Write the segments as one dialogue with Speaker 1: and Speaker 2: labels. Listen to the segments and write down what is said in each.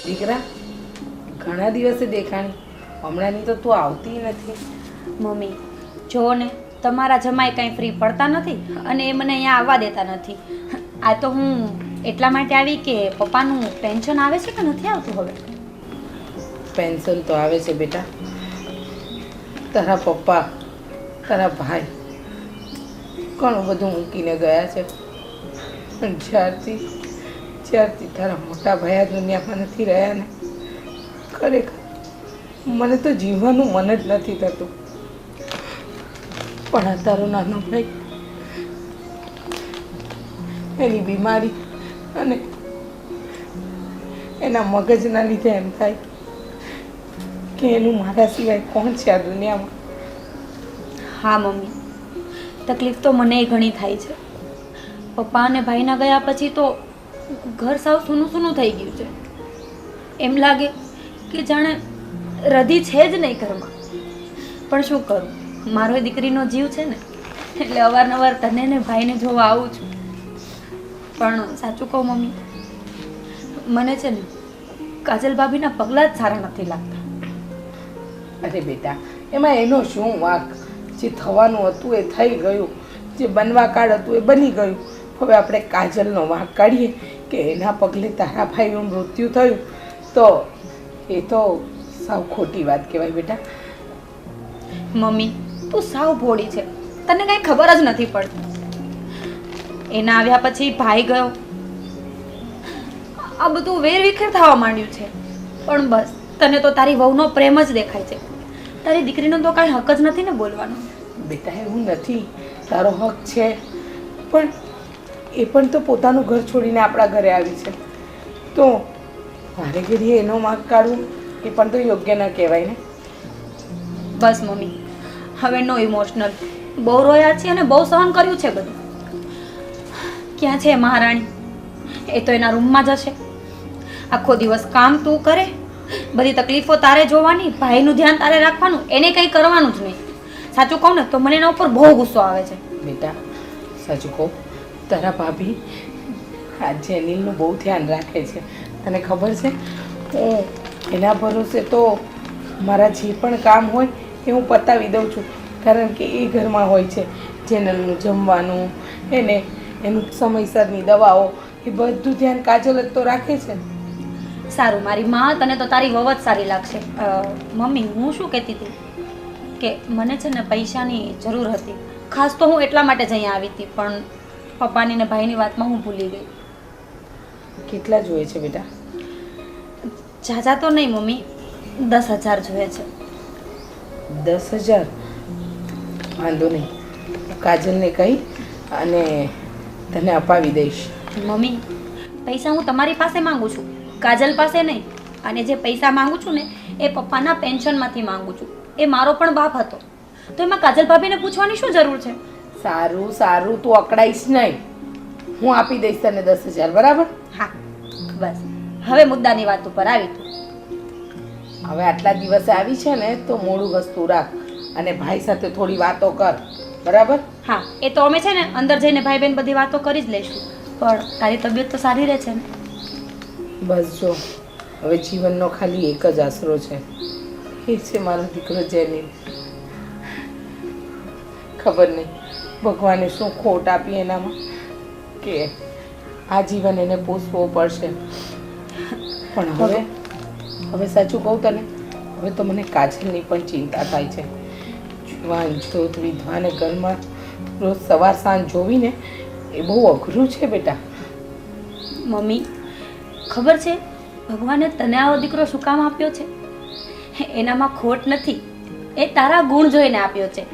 Speaker 1: દીકરા, ઘણા દિવસે દેખાણી, હમણાંની તો તું આવતી નથી.
Speaker 2: મમ્મી જુઓ ને, તમારા જમાઈ કાંઈ ફ્રી પડતા નથી અને એ મને અહીંયા આવવા દેતા નથી. આ તો હું એટલા માટે આવી કે પપ્પાનું પેન્શન આવે છે કે નથી આવતું હવે?
Speaker 1: પેન્શન તો આવે છે બેટા. તારા પપ્પા, તારા ભાઈ ઘણું બધું મૂકીને ગયા છે. પણ જ્યારથી તારા મોટા ભાઈ આ દુનિયામાં નથી રહ્યા ને, ખરેખર મને તો જીવવાનું મન જ નથી થતું. પણ આ તારો નાનો ભાઈ, એની બીમારી અને એના મગજના લીધે એમ થાય કે એનું મારા સિવાય કોણ છે આ દુનિયામાં.
Speaker 2: હા મમ્મી, તકલીફ તો મને ઘણી થાય છે. પપ્પા અને ભાઈના ગયા પછી તો ઘર સાવ સૂનું સૂનું થઈ ગયું છે. એમ લાગે કે જાણે રધી છે જ નહીં ઘરમાં. પણ શું કરું, મારો એ દીકરીનો જીવ છે ને, એટલે અવારનવાર તને ને ભાઈને જોવા આવું છું. પણ સાચું કહું મમ્મી, મને છે ને કાજલ ભાભીના પગલાં જ સારા નથી લાગતા.
Speaker 1: અરે બેટા, એમાં એનો શું વાંક? જે થવાનું હતું એ થઈ ગયું, જે બનવા કાળ હતું એ બની ગયું. હવે આપણે કાજલનો વાંક કાઢીએ કે એના પગલે તારા ભાઈનું મૃત્યુ થયું, તો એ તો સાવ ખોટી વાત કહેવાય બેટા.
Speaker 2: મમ્મી તું સાવ ભોળી છે, તને કાંઈ ખબર જ નથી પડતી. એના આવ્યા પછી ભાઈ ગયો, આ બધું વેરવિખેર થવા માંડ્યું છે. પણ બસ તને તો તારી વહુનો પ્રેમ જ દેખાય છે. તારી દીકરીનો તો કાંઈ હક જ નથી ને બોલવાનો.
Speaker 1: બેટા એવું નથી, તારો હક છે, પણ એ પણ તો પોતાનું ઘર છોડીને આપણા ઘરે આવી છે, તો મારે ઘરે એનો માર્ગ કાઢવું એ પણ તો યોગ્ય ન કહેવાય ને.
Speaker 2: બસ મમ્મી, હવે નો ઇમોશનલ. બહુ રોયા છે અને બહુ સહન કર્યું છે બધું. ક્યાં છે મહારાણી? એ તો એના રૂમમાં જ હશે. આખો દિવસ કામ તું કરે, બધી તકલીફો તારે જોવાની, ભાઈનું ધ્યાન તારે રાખવાનું, એને કંઈ કરવાનું જ નહીં. સાચું કહું ને તો મને એના ઉપર બહુ ગુસ્સો આવે છે.
Speaker 1: બેટા સાચું કહું, તારા ભાભી આ જેનિલનું બહુ ધ્યાન રાખે છે. તને ખબર છે, હું એના ભરોસે તો મારા જે પણ કામ હોય એ હું પતાવી દઉં છું, કારણ કે એ ઘરમાં હોય છે. જેનલનું જમવાનું, એનું સમયસરની દવાઓ, એ બધું ધ્યાન કાજલ જ તો રાખે છે.
Speaker 2: સારું, મારી માં તને તો તારી વહુ જ સારી લાગશે. મમ્મી હું શું કહેતી હતી કે મને છે ને પૈસાની જરૂર હતી. ખાસ તો હું એટલા માટે જ અહીંયા આવી હતી, પણ પપ્પાની ને ભાઈની વાતમાં હું ભૂલી ગઈ.
Speaker 1: કેટલા જોઈએ છે બેટા?
Speaker 2: ઝાઝા તો નહીં મમ્મી, 10,000 જોઈએ છે.
Speaker 1: 10,000? વાંધો નહીં, કાજલને કહી અને તને અપાવી દઈશ.
Speaker 2: મમ્મી પૈસા હું તમારી પાસે માંગુ છું, કાજલ પાસે નહીં. અને જે પૈસા માંગુ છું ને એ પપ્પાના પેન્શનમાંથી માંગુ છું. એ મારો પણ બાપ હતો, તો એમાં કાજલ ભાભીને પૂછવાની શું જરૂર છે?
Speaker 1: સારું સારું, તું અકળાઈશ નહીં, હું આપી દઈશ તને 10,000, બરાબર?
Speaker 2: હા બસ, હવે મુદ્દાની વાત ઉપર આવી તું.
Speaker 1: હવે આટલા દિવસે આવી છે ને તો મોડું વસ્તુ રાખ અને ભાઈ સાથે થોડી વાતો કર, બરાબર?
Speaker 2: હા એ તો અમે છે ને અંદર જઈને ભાઈ બહેન બધી વાતો કરી જ લઈશું. પણ તારી તબિયત તો સારી રહે છે ને?
Speaker 1: બસ જો, હવે જીવનનો ખાલી એક જ આશરો છે, એ છે મારો દીકરો જેનિલ. ખબર નહીં ભગવાને શું ખોટ આપી એનામાં કે આ જીવન એને પોષવો પડશે. પણ હવે સાચું કહું તને, હવે તો મને કાજલની પણ ચિંતા થાય છે. જુવાન જોત વિધવાને ઘરમાં રોજ સવાર સાંજ જોવીને એ બહુ અઘરું છે બેટા.
Speaker 2: મમ્મી ખબર છે ભગવાને તને આવો દીકરો શું કામ આપ્યો છે? એનામાં ખોટ નથી, એ તારા ગુણ જોઈને આપ્યો છે.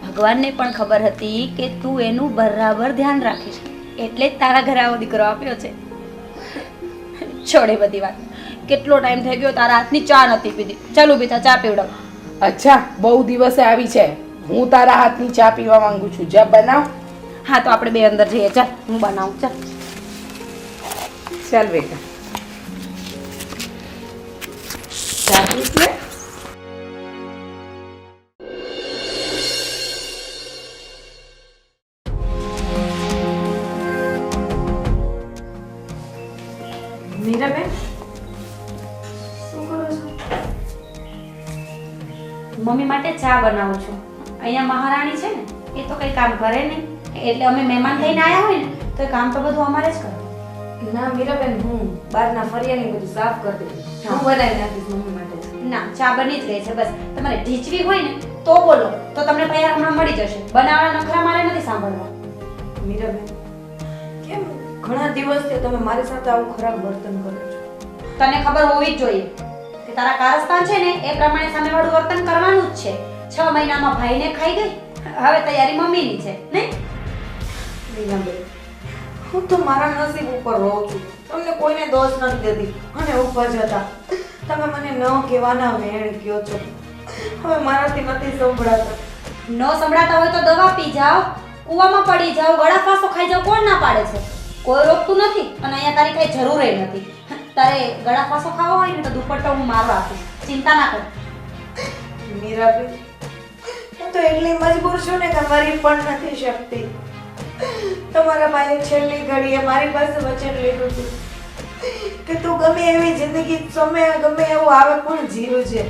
Speaker 2: ભગવાનને પણ ખબર હતી કે તું એનું બરાબર ધ્યાન રાખીશ, એટલે જ તારા ઘરે આવો દીકરો આપ્યો છે. છોડે બધી વાત. કેટલો ટાઈમ થઈ ગયો તારા હાથની ચા નથી પીધી. ચાલો બેટા ચા પીવડાવ.
Speaker 1: અચ્છા, બહુ દિવસે આવી છે, હું તારા હાથની ચા પીવા માંગુ છું. જા બનાવ.
Speaker 2: હા તો આપણે બે અંદર જઈએ. ચાલ હું બનાવું. ચાલ
Speaker 1: ચાલ બેટા, ચા પીશ ને?
Speaker 3: મીરાબેન,
Speaker 2: મમ્મી માટે ચા બનાવું છું. અહીંયા મહારાણી છે ને એ તો કંઈ કામ કરે નહીં, એટલે અમે મહેમાન થઈને આવ્યા હોય ને તો એ કામ તો બધું અમારે જ કરવું.
Speaker 3: ના મીરાબેન, હું બહારના ફરિયાની બધું સાફ કરી દઈશ. હું બનાવી નાખીશ મમ્મી માટે.
Speaker 2: ના, ચા બની જ ગઈ છે. બસ તમારે ઢીચવી હોય ને તો બોલો, તો તમને તૈયાર હમણાં મળી જશે. બનાવવાના નખરા મારે નથી સાંભળવા.
Speaker 3: મીરાબેન, કેમ ઘણા દિવસથી તમે મારી સાથે આવું ખરાબ વર્તન કરો છો?
Speaker 2: તને ખબર હોવી જ જોઈએ કે તારા કારસ્તાન છે ને એ પ્રમાણે સામેવાળું વર્તન કરવાનું જ છે. 6 મહિનામાં ભાઈને ખાઈ ગઈ, હવે તૈયારી મમ્મીની છે નહીં?
Speaker 3: મીરાબેન, હું તો મારા નસીબ ઉપર રહું છું, તમને કોઈને દોષ નથી દેતી. અને ઉપર જતા તમે મને ન કહેવાના વેણ કહો છો. હવે મારાથી નથી સંભળાતા.
Speaker 2: ન સંભળાતા હોય તો દવા પી જાઓ, કૂવામાં પડી જાઓ, ગળા ફાંસો ખાઈ જાઓ. કોણ ના પાડે છે? કોઈ રોકતું નથી અને અહીંયા તારી કઈ જરૂર નથી. તારે ગળા ફાંસો ખાવો હોય ને તો દુપટ્ટો હું મારો આપીશ, ચિંતા ના કર.
Speaker 3: મીરાબેન, હું તો એટલી મજબૂર છું ને કે મરી પણ નથી શકતી. તમારા ભાઈએ છેલ્લી ઘડીએ મારી પાસે વચન લીધું હતું કે તું ગમે એવી જિંદગી સમય ગમે એવું આવે પણ જીવજે.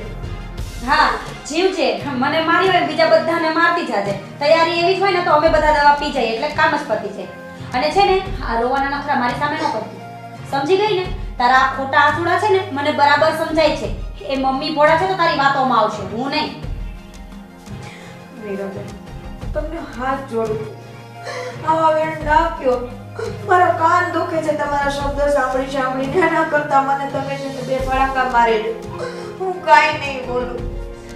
Speaker 2: હા, જીવ છે. મને મારી હોય બીજા બધાને મારતી જાજે. તૈયારી એવી જ હોય ને તો અમે બધા દવા પી જઈએ એટલે કામ જ પતી જાય. અને છે ને આ રોવાના નખરા મારી સામે ન કરતી, સમજી ગઈ ને? તારા આ ખોટા આંસુડા છે ને મને બરાબર સમજાય છે. એ મમ્મી ભોળા છે તો તારી વાતોમાં આવશે, હું નહીં.
Speaker 3: મીરાબેન, તમને હાથ જોડું છું, આવા વેણ ના કયો. મારા કાન દુખે છે તમારા શબ્દ સાંભળીને. ના કરતા મને તમે છે ને બે ફડાકા મારી દો. હું કાંઈ નહીં બોલું.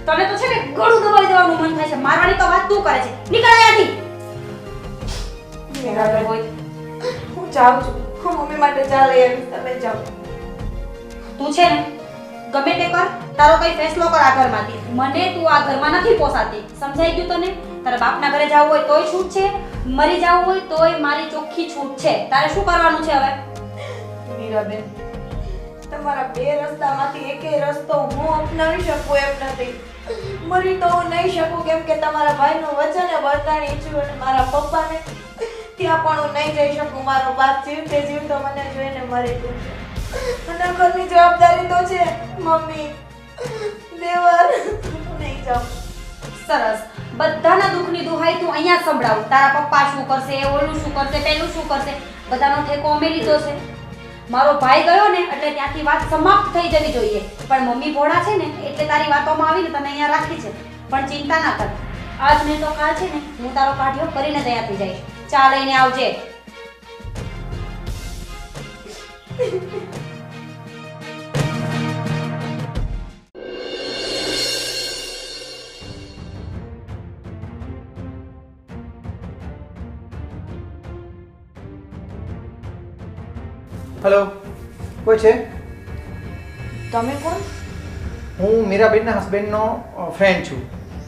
Speaker 2: તને તો છે ને ગળું દબાવી દેવાનું મન થાય છે. મારવાની તો વાત તું કરે છે. નીકળ અહીંયાથી.
Speaker 3: મીરાબેન, હું જાઉં છું. હું મમ્મી માટે ચા લઈ આવીશ, તમે જાઓ.
Speaker 2: તું છે ને ગમે તે કર, તારો કઈ ફેસલો કર આ ઘરમાંથી. મને તું આ ઘરમાં નથી પોસાતી, સમજાઈ ગયું તને? તારા બાપના ઘરે જવું હોય તોય છૂટ છે, મરી જવું હોય તોય મારી ચોખ્ખી છૂટ છે. તારે શું કરવાનું છે હવે?
Speaker 3: મીરાબેન, તમારા બે રસ્તામાંથી એકેય રસ્તો હું અપનાવી શકું એમ નથી. મરી તો હું નહીં શકું કેમ કે તમારા ભાઈનું વચન બરદાણી છું અને મારા પપ્પાને ત્યાં પણ હું નહીં જઈ શકું. મારો બાપ જીવતે જીવતો મને જોઈને મરી ગયો છે અને ઘરની જવાબદારી તો છે મમ્મી, દેવર. હું નહીં જાઉં.
Speaker 2: સરસ, બધાના દુઃખની દુહાઈ તું અહીંયા જ સંભળાવ. તારા પપ્પા શું કરશે, ઓલું શું કરશે, પેલું શું કરશે, બધાનો ઠેકો અમે લીધો છે. મારો ભાઈ ગયો ને એટલે ત્યાંથી વાત સમાપ્ત થઈ જવી જોઈએ. પણ મમ્મી ભોળા છે ને એટલે તારી વાતોમાં આવીને તને અહીંયા રાખી છે. પણ ચિંતા ના કર, આજ ને તો કાલ છે ને હું તારો કાઢ્યો કરીને જ અહીંયાથી જઈશ. ચા લઈને આવજે.
Speaker 4: હેલો, કોઈ છે?
Speaker 3: તમે કોણ?
Speaker 4: હું મીરાબેનના હસબન્ડનો ફ્રેન્ડ છું.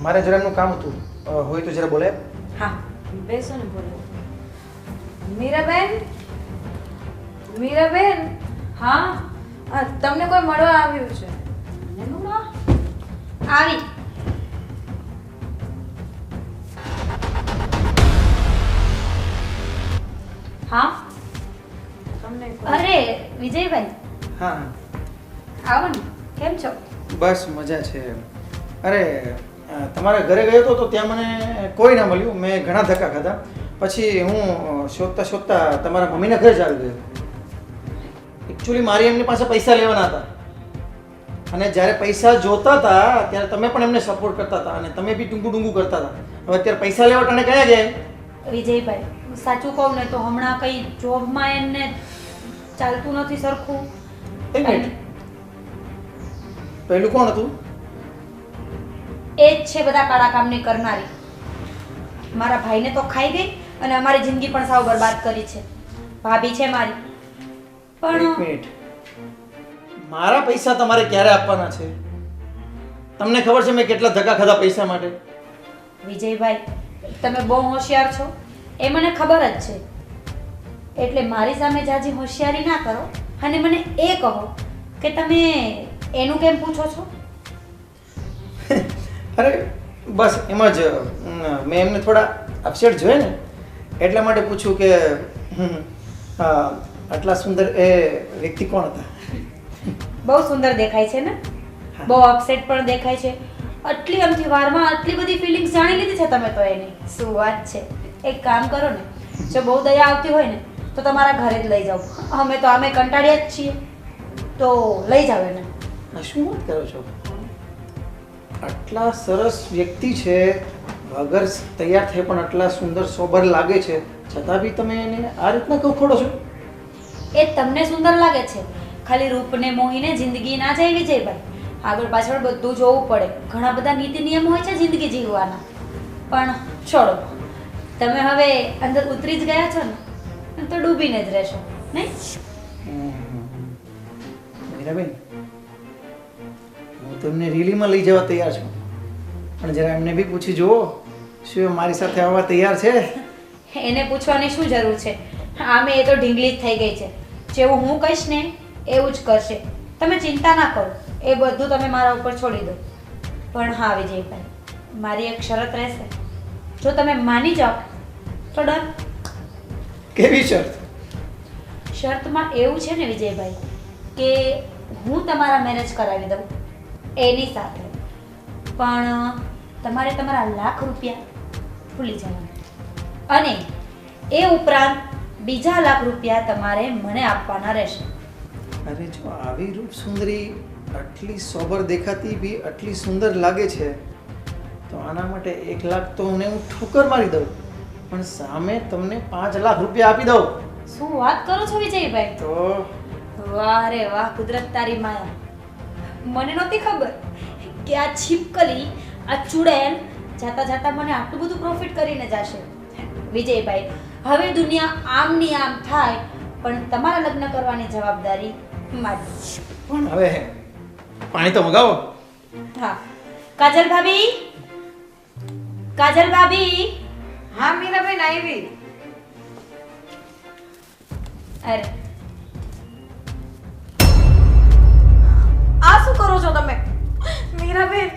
Speaker 4: મારે જરા એમનું કામ હતું, હોય તો જરા બોલે.
Speaker 3: હા, બેસો ને બોલો. મીરાબેન, મીરાબેન,
Speaker 2: હા,
Speaker 3: તમને કોઈ મળવા આવ્યું છે?
Speaker 2: આવી. હા,
Speaker 3: તમને
Speaker 2: અરે વિજયભાઈ,
Speaker 4: હા,
Speaker 2: આવો ને. કેમ છો?
Speaker 4: બસ મજા છે. અરે તમારા ઘરે ગયો હતો તો ત્યાં મને કોઈ ના મળ્યું. મેં ઘણા ધક્કા ખાધા. પછી હું શોધતા શોધતા તમારા મમ્મીના ઘરે જ આવી ગયો. એકચ્યુઅલી મારી એમની પાસે પૈસા લેવાના હતા અને જ્યારે પૈસા જોતા હતા ત્યારે તમે પણ એમને સપોર્ટ કરતા હતા અને તમે બી ટૂંકું કરતા હતા. હવે અત્યારે પૈસા લેવા ટાણે કયા ગયા?
Speaker 2: વિજયભાઈ, સાચું કહું ને તો હમણાં કઈ જોબમાં એમને ચાલતું નથી સરખું.
Speaker 4: એક મિનિટ, પહેલું કોણ હતું?
Speaker 2: એ જ છે બધા કાળા કામને કરનારી. મારા ભાઈને તો ખાઈ ગઈ અને અમારી જિંદગી પણ સાવ બરબાદ કરી છે. ભાભી છે મારી.
Speaker 4: એક
Speaker 2: પણ
Speaker 4: મિનિટ, મારા પૈસા તમારે ક્યારે આપવાના છે? તમને ખબર છે મેં કેટલા ધક્કા ખાધા પૈસા માટે?
Speaker 2: વિજયભાઈ, તમે બહુ હોશિયાર છો એ મને ખબર જ છે. એટલે મારી સામે જાજી હોશિયારી ના કરો અને મને એ કહો કે તમે એનું કેમ પૂછો છો?
Speaker 4: અરે બસ એમ જ મેં એમને થોડા અપસેટ જોયે ને એટલા માટે પૂછ્યું કે આટલા સુંદર એ વ્યક્તિ કોણ હતા?
Speaker 2: બહુ સુંદર દેખાય છે ને? બહુ અપસેટ પણ દેખાય છે. આટલી આમથી વારમાં આટલી બધી ફિલિંગ્સ જાણી લીધી છે તમે તો એની શું વાત છે. એક કામ કરો ને, જો બહુ દયા આવતી હોય ને તો તમારા ઘરે જ લઈ જાઓ. અમે તો આમે કંટાળ્યા જ છીએ, તો લઈ જાઓ એને.
Speaker 4: આ શું વાત કરો છો? આટલા સરસ વ્યક્તિ છે, વગર તૈયાર થઈ પણ આટલા સુંદર સોબર લાગે છે, છતાં બી તમે એને આ રીતના કખોડો છો?
Speaker 2: એ તમને સુંદર લાગે છે, ખાલી રૂપને મોહીને જિંદગી ના જાય વિજયભાઈ. આગળ પાછળ બધું જોવું પડે. ઘણા બધા નીતિ નિયમ હોય છે જિંદગી જીવવાના. પણ છોડો, તમે હવે અંદર ઉતરી જ ગયા છો ને તો ડૂબીને જ રહેશો નહીં?
Speaker 4: મીરાબેન, હું તમને રીલીમાં લઈ જવા તૈયાર છું, પણ જરા એમને બી પૂછી જુઓ શું એ મારી સાથે આવવા તૈયાર છે?
Speaker 2: એને પૂછવાની શું જરૂર છે? આમે એ તો ઢીંગલી જ થઈ ગઈ છે. જેવું હું કહીશ ને એવું જ કરશે. તમે ચિંતા ના કરો, એ બધું તમે મારા ઉપર છોડી દો. પણ હા વિજયભાઈ, મારી એક શરત રહેશે. જો તમે માની જાઓ તો ડન.
Speaker 4: કેવી શરત?
Speaker 2: શરતમાં એવું છે ને વિજયભાઈ કે હું તમારા મેરેજ કરાવી દઉં એની સાથે, પણ તમારે તમારા લાખ રૂપિયા ભૂલી જવાના, અને એ ઉપરાંત બીજા લાખ રૂપિયા તમારે મને આપવાના રહેશે.
Speaker 4: અરે જો આવી રૂપ સુંદરી આટલી સોબર દેખાતી બી આટલી સુંદર લાગે છે તો આના માટે 1 લાખ તો હું ઠોકર મારી દઉં, પણ સામે તમને 5 લાખ રૂપિયા આપી દઉં.
Speaker 2: શું વાત કરો છો વિજયભાઈ?
Speaker 4: તો
Speaker 2: વાહ રે વાહ, કુદરત તારી માયા. મને નહોતી ખબર કે આ છીપકલી, આ ચુડેલ જાતા જાતા મને આટલું બધું પ્રોફિટ કરીને જશે. વિજયભાઈ, હવે દુનિયા આમની આમ થાય પણ તમારા લગ્ન કરવાની જવાબદારી મારી.
Speaker 4: પણ હવે પાણી તો મગાવો.
Speaker 2: હા, કાજલ ભાભી, કાજલ ભાભી.
Speaker 3: હા મીરાબેન આવી.
Speaker 2: અરે
Speaker 3: આ શું કરો છો તમે? મીરાબેન,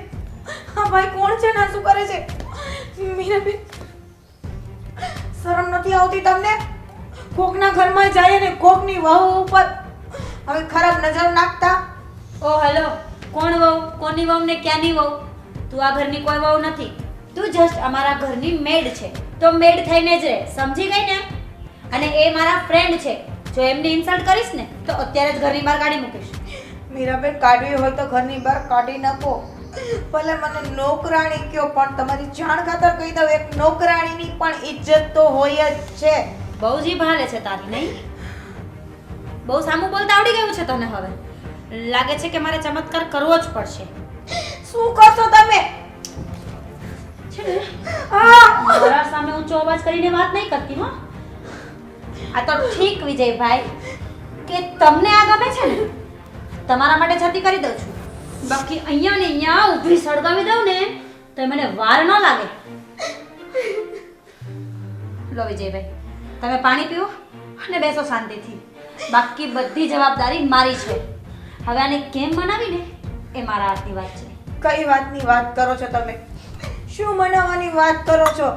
Speaker 3: હા ભાઈ કોણ છે ને શું કરે છે? મીરાબેન, શરમ નથી આવતી તમને? કોકના ઘરમાં જાય ને કોકની વહુ ઉપર હવે ખરાબ નજર નાખતા.
Speaker 2: ઓ હેલો, કોણ વહુ? કોની વહુ ને ક્યાંની વહુ? તું આ ઘરની કોઈ વહુ નથી. તું જસ્ટ અમારા ઘરની મેડ છે, તો મેડ થઈને જ રહે, સમજી ગઈ ને? અને એ મારા ફ્રેન્ડ છે, જો એમને ઇન્સલ્ટ કરીશ ને તો અત્યારે જ ઘરની બહાર કાઢી મૂકીશ.
Speaker 3: મીરાબેન, કાઢવી હોય તો ઘરની બહાર કાઢી નાખો. ભલે મને નોકરાણી કયો, પણ તમારી જાણ ખાતર કહી દઉં, એક નોકરાણીની પણ ઇજ્જત તો હોય જ છે.
Speaker 2: બહુ જ ભાલે છે તારી, નહીં? બહુ સામું બોલતા આવડી ગયું છે તને હવે. લાગે છે કે મારે ચમત્કાર કરવો જ પડશે.
Speaker 3: શું કરશો તમે?
Speaker 2: છે ને,
Speaker 3: હા,
Speaker 2: મારા સામે ઊંચો અવાજ કરીને વાત નહીં કરતી હો. આ તો ઠીક વિજયભાઈ કે તમને આ ગમે છે ને, તમારા માટે છતી કરી દઉં છું. બાકી અહીંયા ને અહીંયા ઊભી સળગાવી દઉં ને તો મને વાર ન લાગે. લો વિજયભાઈ, તમે પાણી પીઓ અને બેસો શાંતિથી. બાકી બધી જવાબદારી મારી છે. હવે આને કેમ મનાવીને એ મારા હાથની વાત છે.
Speaker 3: કઈ વાતની વાત કરો છો તમે? શું મનાવવાની વાત કરો છો?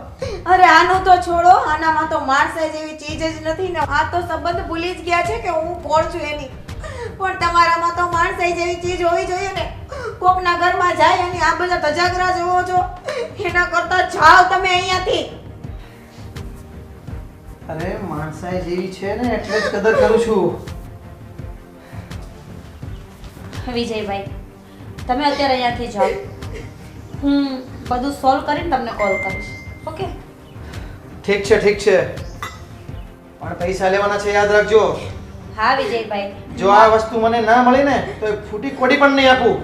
Speaker 3: અરે આનું તો છોડો, આનામાં તો માણસાઈ જેવી ચીજ જ નથી ને. આ તો સંબંધ ભૂલી જ ગયા છે કે હું કોણ છું એની. પણ તમારામાં તો માણસાઈ જેવી ચીજ હોવી જોઈએ ને. કોકના ઘરમાં જાય અને આ બધા ધજાગરા જોવો છો, એના કરતા જાઓ તમે અહીંયાથી.
Speaker 4: અરે માણસાઈ જેવી છે ને એટલે જ કદર કરું છું.
Speaker 2: વિજયભાઈ, તમે અત્યારે અહીંયાથી જાઓ. હું બધું સોલ્વ કરીને તમને કોલ કરીશ. ઓકે?
Speaker 4: ઠીક છે ઠીક છે, પણ પૈસા લેવાના છે, યાદ રાખજો.
Speaker 2: હા વિજયભાઈ,
Speaker 4: જો આ વસ્તુ મને ના મળી ને તો એક ફૂટી કોડી પણ નહીં આપું.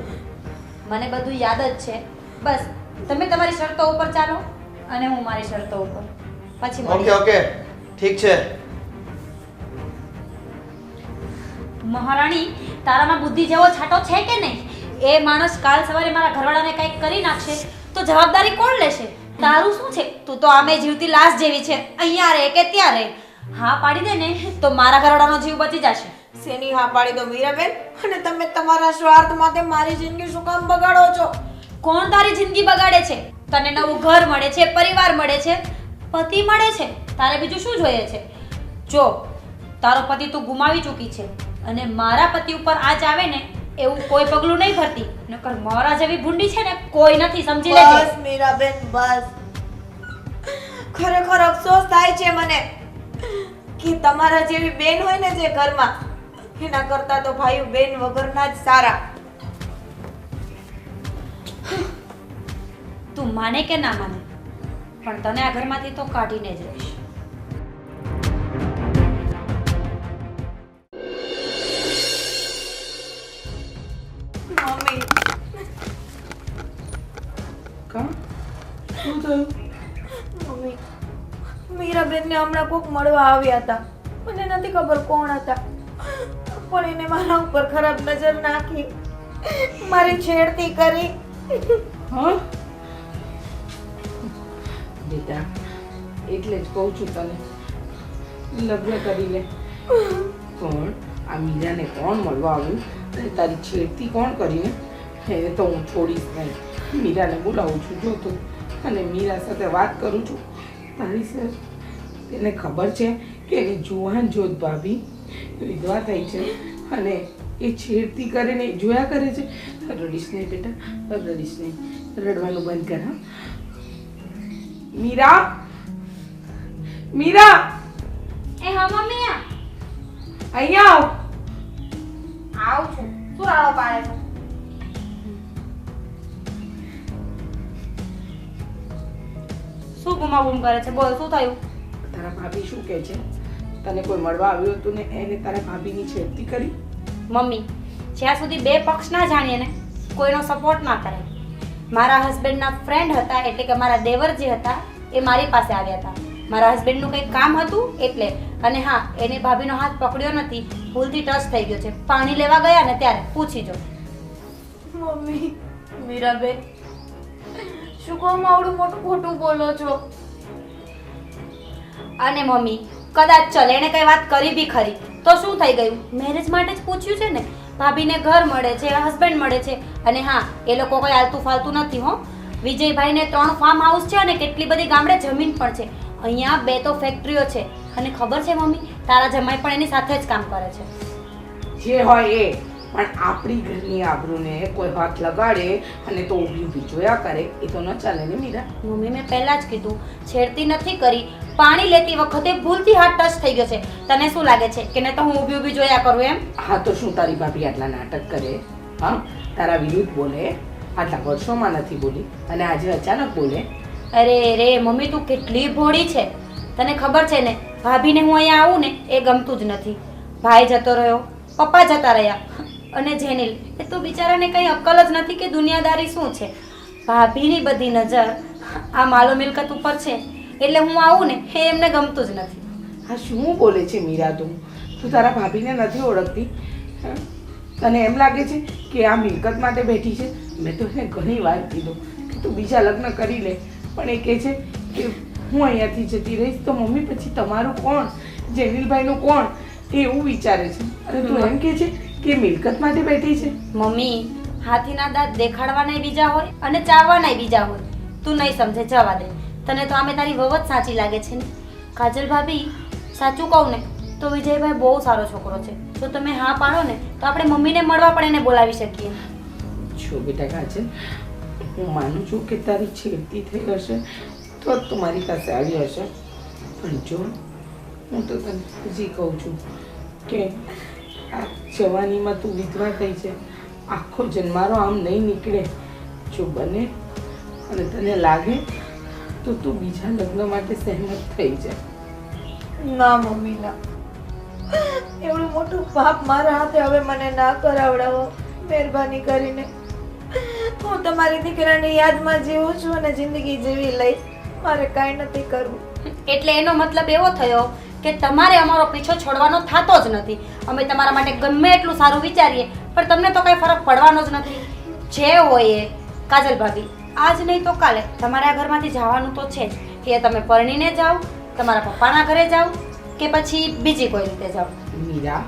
Speaker 2: મને બધું યાદ જ છે. બસ તમે તમારી શરતો ઉપર ચાલો અને હું મારી શરતો ઉપર. પછી
Speaker 4: ઓકે
Speaker 2: મળીએ.
Speaker 4: ઓકે, ઠીક છે.
Speaker 2: મહારાણી, તારામાં બુદ્ધિ જેવો છાંટો છે કે નહીં? એ માણસ કાલ સવારે મારા ઘરવાળાને કંઈક કરી નાખશે તો જવાબદારી કોણ લેશે? તારું શું છે? તું તો આમે જીવતી લાશ જેવી છે. અહીંયા રહે કે ત્યાં રહે, હા પાડી દે ને તો મારા ઘરવાળાનો જીવ બચી જશે.
Speaker 3: શેની હા પાડી દો મીરાબેન? અને તમે તમારા સ્વાર્થ માટે મારી જિંદગી શું કામ બગાડો છો?
Speaker 2: કોણ તારી જિંદગી બગાડે છે? તને નવું ઘર મળે છે, પરિવાર મળે છે, પતિ મળે છે, તારે બીજું શું જોઈએ છે? જો તારો પતિ તું ગુમાવી ચૂકી છે અને મારા પતિ ઉપર આંચ આવે ને એવું કોઈ પગલું નહીં ભરતી. નકર મારા જેવી ભૂંડી છે ને કોઈ નથી, સમજી લેજે.
Speaker 3: બસ મીરાબેન બસ. ખરેખર અફસોસ થાય છે મને કે તમારા જેવી બેન હોય ને જે ઘરમાં, એના કરતા તો ભાઈઓ બેન વગરના જ સારા.
Speaker 2: તું માને કે ના માને, પણ તને આ ઘરમાંથી તો કાઢીને જ રહીશ.
Speaker 3: મમ્મી
Speaker 1: કા શું થયું?
Speaker 3: મમ્મી મીરાબેનને હમણાં કોક મળવા આવ્યા હતા. મને નથી ખબર કોણ હતા, પણ એને મારા ઉપર ખરાબ નજર નાખી, મારી છેડતી કરી.
Speaker 1: હા બેટા, એટલે જ કહું છું તને લગ્ન કરી લે. પણ આ મીરાને કોણ મળવા આવ્યું અને તારી છેડતી કોણ કરી એને તો હું છોડીશ નહીં. મીરાને બોલાવું છું જો તું, અને મીરા સાથે વાત કરું છું તારી સર. તેને ખબર છે કે એની જુવાન જોત ભાભી વિધવા થઈ છે અને એ છેડતી કરે ને એ જોયા કરે છે. રડીશ નહીં બેટા, રડીશ નહીં, રડવાનું બંધ કર. હા મીરા, મીરા
Speaker 2: એ હા મમ્મી,
Speaker 1: અહીંયા આવ.
Speaker 2: આવું છું. શું રાડો પાડે છે? શું બૂમાબૂમ કરે છે? બોલ, શું થયું?
Speaker 1: તારા ભાભી શું કહે છે? તને કોઈ મળવા આવ્યું હતું ને એને તારા ભાભીની છેડતી કરી?
Speaker 2: મમ્મી, જ્યાં સુધી બે પક્ષ ના જાણીએ ને કોઈનો સપોર્ટ ના કરે. મારા હસબન્ડના ફ્રેન્ડ હતા, એટલે કે મારા દેવર જે હતા એ મારી પાસે આવ્યા હતા. મારા હસબન્ડનું કંઈક કામ હતું એટલે. અને હા, એને ભાભીનો હાથ પકડ્યો નથી, ભૂલથી ટચ થઈ ગયો છે. પાણી લેવા ગયા ને ત્યારે પૂછી જો.
Speaker 3: મમ્મી મીરાબેન, શું કહું આવડું મોટું ખોટું બોલો છો?
Speaker 2: અને મમ્મી, કદાચ ચલ એણે કઈ વાત કરી બી ખરી તો શું થઈ ગયું? મેરેજ માટે જ પૂછ્યું છે ને. ભાભીને ઘર મળે છે, હસબન્ડ મળે છે. અને હા, એ લોકો કોઈ આલતું ફાલતું નથી હો. વિજયભાઈને 3 ફાર્મ હાઉસ છે અને કેટલી બધી ગામડે જમીન પણ છે. અહીંયા 2 તો ફેક્ટરીઓ છે. અને ખબર છે મમ્મી, તારા જમાઈ પણ એની સાથે જ કામ કરે છે.
Speaker 1: જે હોય એ, પણ આપણી ઘરની આબરૂને કોઈ હાથ લગાડે અને તો ઊભી ઊભી જોયા કરે એ તો ન ચાલે ને મીરા.
Speaker 2: મમ્મી, મેં પહેલા જ કીધું, છેડતી નથી કરી. પાણી લેતી વખતે ભૂલથી હાથ ટચ થઈ ગયો છે. તને શું લાગે છે કે ને તો હું ઊભી ઊભી જોયા કરું એમ?
Speaker 1: હા તો શું તારી ભાભી આટલા નાટક કરે? હા, તારા વિરુદ્ધ બોલે, આટલા વર્ષોમાં નથી બોલી અને આજે અચાનક બોલે?
Speaker 2: અરે રે મમ્મી, તું કેટલી ભોળી છે. તને ખબર છે ને, ભાભીને હું અહીંયા આવું ને એ ગમતું જ નથી. ભાઈ જતો રહ્યો, પપ્પા જતા રહ્યા, અને જેનિલ એ તો બિચારાને કંઈ અક્કલ જ નથી કે દુનિયાદારી શું છે. ભાભીની બધી નજર આ માલો મિલકત ઉપર છે, એટલે હું આવું ને એ એમને ગમતું જ નથી.
Speaker 1: હા શું બોલે છે મીરા તું? તું તારા ભાભીને નથી ઓળખતી? હા? તને એમ લાગે છે કે આ મિલકત માટે બેઠી છે? મેં તો એને ઘણી વાર કીધું કે તું બીજા લગ્ન કરી લે, પણ એ કહે છે કે હું અહીંયાથી જતી રહીશ તો મમ્મી પછી તમારું કોણ, જેનિલભાઈનું કોણ, એ એવું વિચારે છે. અને તું એમ કહે છે કે મિલકત માટે બેઠી છે?
Speaker 2: મમ્મી, હાથીના દાંત દેખાડવાના બીજા હોય અને ચાવવાના બીજા હોય. તું નહીં સમજે, જવા દે. તને તો આમે તારી વહુ જ સાચી લાગે છે ને. કાજલ ભાભી, સાચું કહું ને તો વિજયભાઈ બહુ સારો છોકરો છે. જો તમે હા પાડો ને તો આપણે મમ્મીને મળવા પણ એને બોલાવી શકીએ.
Speaker 1: જો બેટા કાજલ, હું માનું છું કે તારી છેડતી થઈ હશે તો જ તું મારી પાસે આવી હશે, પણ જો હું તો તને હજી કહું છું કે આ જવાનીમાં તું વિધવા થઈ છે, આખો જન્મારો આમ નહીં નીકળે. જો બને અને તને લાગે તો તું બીજા લગ્ન માટે સહેમત થઈ જાય.
Speaker 3: ના મમ્મી ના, એવડું મોટું પાપ મારા હાથે હવે મને ના કરાવડાવો મહેરબાની કરીને. હું તમારી દીકરાની યાદમાં જીવું છું અને જિંદગી જીવી લઈશ. મારે કાંઈ નથી કરવું.
Speaker 2: એટલે એનો મતલબ એવો થયો કે તમારે અમારો પીછો છોડવાનો થતો જ નથી. અમે તમારા માટે ગમે એટલું સારું વિચારીએ પણ તમને તો કાંઈ ફરક પડવાનો જ નથી. જે હોય એ. કાજલ ભાભી, આજ નહીં તો કાલે તમારે આ ઘરમાંથી જવાનું તો છે જ. કે તમે પરણીને જાઓ, તમારા પપ્પાના ઘરે જાઓ, કે પછી બીજી કોઈ રીતે જાઓ.
Speaker 1: મીરા,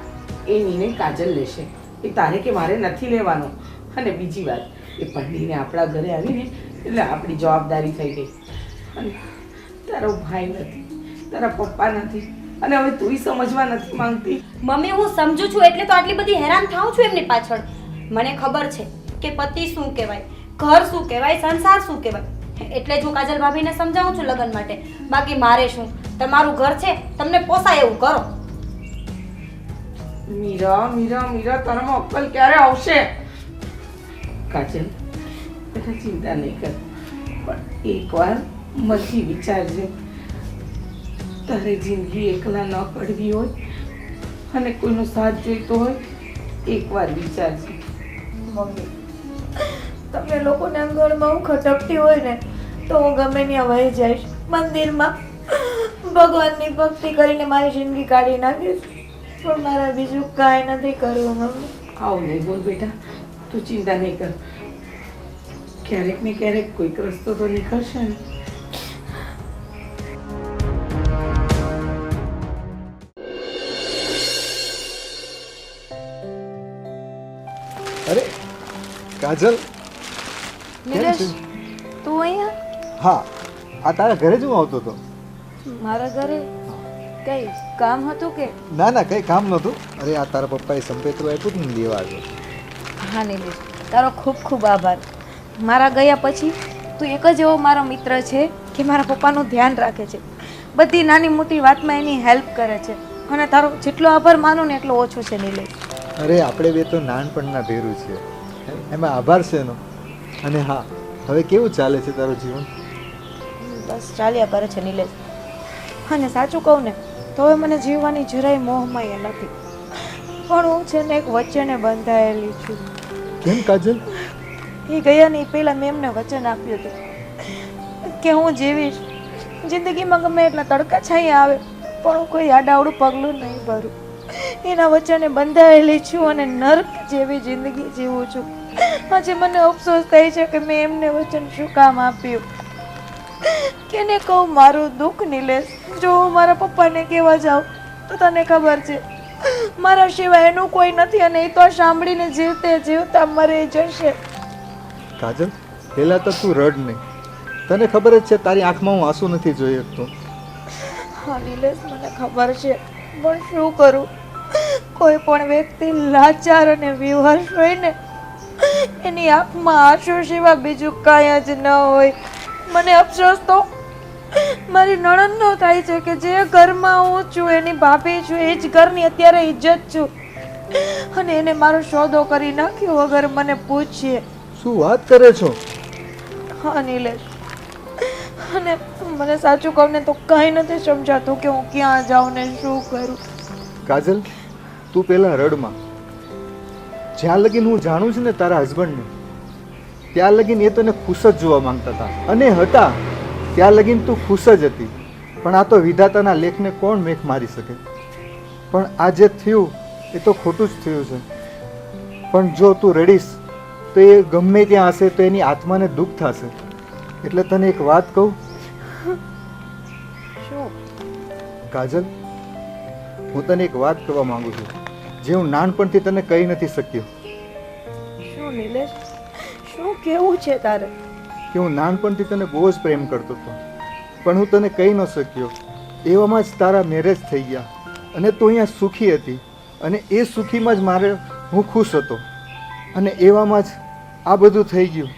Speaker 1: એ નિર્ણય કાજલ લેશે, એ તારે કે મારે નથી લેવાનો. અને બીજી વાત, એ પરણીને આપણા ઘરે આવીને એટલે આપણી જવાબદારી થઈ ગઈ. અને તારો ભાઈ નથી, તારા પપ્પા નથી, અને હવે તુંય સમજવા નથી માંગતી.
Speaker 2: મમ્મી, હું સમજુ છું એટલે તો આટલી બધી હેરાન થાઉં છું એમની પાછળ. મને ખબર છે કે પતિ શું કહેવાય, ઘર શું કહેવાય, સંસાર શું કહેવાય. એટલે જ હું કાજલ ભાભીને સમજાવું છું લગ્ન માટે. બાકી મારે શું, તમારું ઘર છે, તમને પોસાય એવું કરો.
Speaker 1: મીરા મીરા મીરા તારામાં અક્કલ ક્યારે આવશે? કાજલ બેટા ચિંતા નહીં કર, પણ એકવાર મનથી વિચારજે. તારે જિંદગી એકલા ન કડવી હોય અને કોઈનો સાથ જોઈતો હોય, એકવાર વિચારજે.
Speaker 3: મમ્મી, તમે લોકોને આંગણમાં હું ખટકતી હોય ને તો હું ગમે ત્યાં વહી જઈશ, મંદિરમાં ભગવાનની ભક્તિ કરીને મારી જિંદગી કાઢી નાખીશ, પણ મારા બીજું કાંઈ નથી કરવું. મમ્મી
Speaker 1: આવું નહીં બોલ બેટા, તું ચિંતા નહીં કર. ક્યારેક ને ક્યારેક કોઈક રસ્તો તો નીકળશે ને.
Speaker 5: અરે કાજલ,
Speaker 3: નિલેશ, તું અહીંયા?
Speaker 5: હા, આ તારા ઘરે જ હું આવતો હતો.
Speaker 3: મારા ઘરે કઈ કામ હતું કે?
Speaker 5: ના ના, કંઈ કામ નહોતું. અરે આ તારા પપ્પાએ સંપેતરું આપ્યું હતું ને લેવા આવ્યો.
Speaker 3: હા નિલેશ, તારો ખૂબ ખૂબ આભાર. મારા ગયા પછી તું એક જ એવો મારો મિત્ર છે કે મારા પપ્પાનું ધ્યાન રાખે છે, બધી નાની મોટી વાતમાં એની હેલ્પ કરે છે, અને તારો જેટલો આભાર માનું ને એટલો ઓછો છે નિલેશ.
Speaker 5: અરે આપણે બે તો નાનપણના ભેરું છીએ, એમાં આભાર છે એનો. અને હા, હવે કેવું ચાલે છે તારું જીવન?
Speaker 3: બસ ચાલ્યા કરે છે નિલેશ. અને સાચું કહું ને તો હવે મને જીવવાની જરાય મોહમાય નથી, પણ હું છે ને એક વચને બંધાયેલી છું.
Speaker 5: કેમ કાજલ?
Speaker 3: એ ગયા નહીં પહેલાં મેં એમને વચન આપ્યું હતું કે હું જીવીશ, જિંદગીમાં ગમે એટલા તડકા છાંયા આવે પણ હું કોઈ આડાવડું પગલું નહીં ભરું. એના વચને બંધાયેલી છું અને નર્ક જેવી જિંદગી જીવું છું. આજે મને અફસોસ થાય છે કે મેં એમને વચન શું કામ આપ્યું. કેને કહું મારું દુઃખ નિલેશ? જો હું મારા પપ્પાને કહેવા જાઉં તો તને ખબર છે મારા સિવાય એનું કોઈ નથી, અને એ તો સાંભળીને જીવતે જીવતા મરી જશે.
Speaker 5: કાજલ, પહેલાં તો તું રડ નહીં. તને ખબર જ છે તારી આંખમાં હું આંસુ નથી જોઈ શકતો.
Speaker 3: હા નિલેશ, મને ખબર છે, પણ શું કરું? કોઈ પણ વ્યક્તિ લાચાર અને વિવશ હોય ને એની આંખમાં આંસુ સિવાય બીજું કાંઈ જ ન હોય. મને અફસોસ તો મારી નણંદનો થાય છે કે જે ઘરમાં હું છું, એની ભાભી છું, એ જ ઘરની અત્યારે ઇજ્જત છું, અને એને મારો સોદો કરી નાખ્યો વગર મને પૂછીએ.
Speaker 5: શું વાત કરે છો?
Speaker 3: હા નિલેશ, અને મને સાચું કહું ને તો કાંઈ નથી સમજાતું કે હું ક્યાં જાઉં ને શું કરું.
Speaker 5: કાજલ, તું પહેલાં રડમાં. જ્યાં લગીન હું જાણું છું ને તારા હસબન્ડને, ત્યાં લગીન એ તને ખુશ જ જોવા માંગતા હતા, અને હતા ત્યાં લગીન તું ખુશ જ હતી. પણ આ તો વિધાતાના લેખને કોણ મેઘ મારી શકે? પણ આ જે થયું એ તો ખોટું જ થયું છે. પણ જો તું રડીશ તો એ ગમે ત્યાં હશે તો એની આત્માને દુઃખ થશે. એટલે તને એક વાત કહું
Speaker 3: શું?
Speaker 5: કાજલ, હું તને એક વાત કહેવા માંગુ છું જે હું નાનપણથી તને કહી નથી શક્યો.
Speaker 3: શું નિલેશ, શું કેવું છે તારે?
Speaker 5: કે હું નાનપણથી તને બહુ જ પ્રેમ કરતો હતો, પણ હું તને કહી ન શક્યો. એવામાં જ તારા મેરેજ થઈ ગયા, અને તું અહીંયા સુખી હતી, અને એ સુખીમાં જ હું ખુશ હતો, અને એવામાં જ આ બધું થઈ ગયું.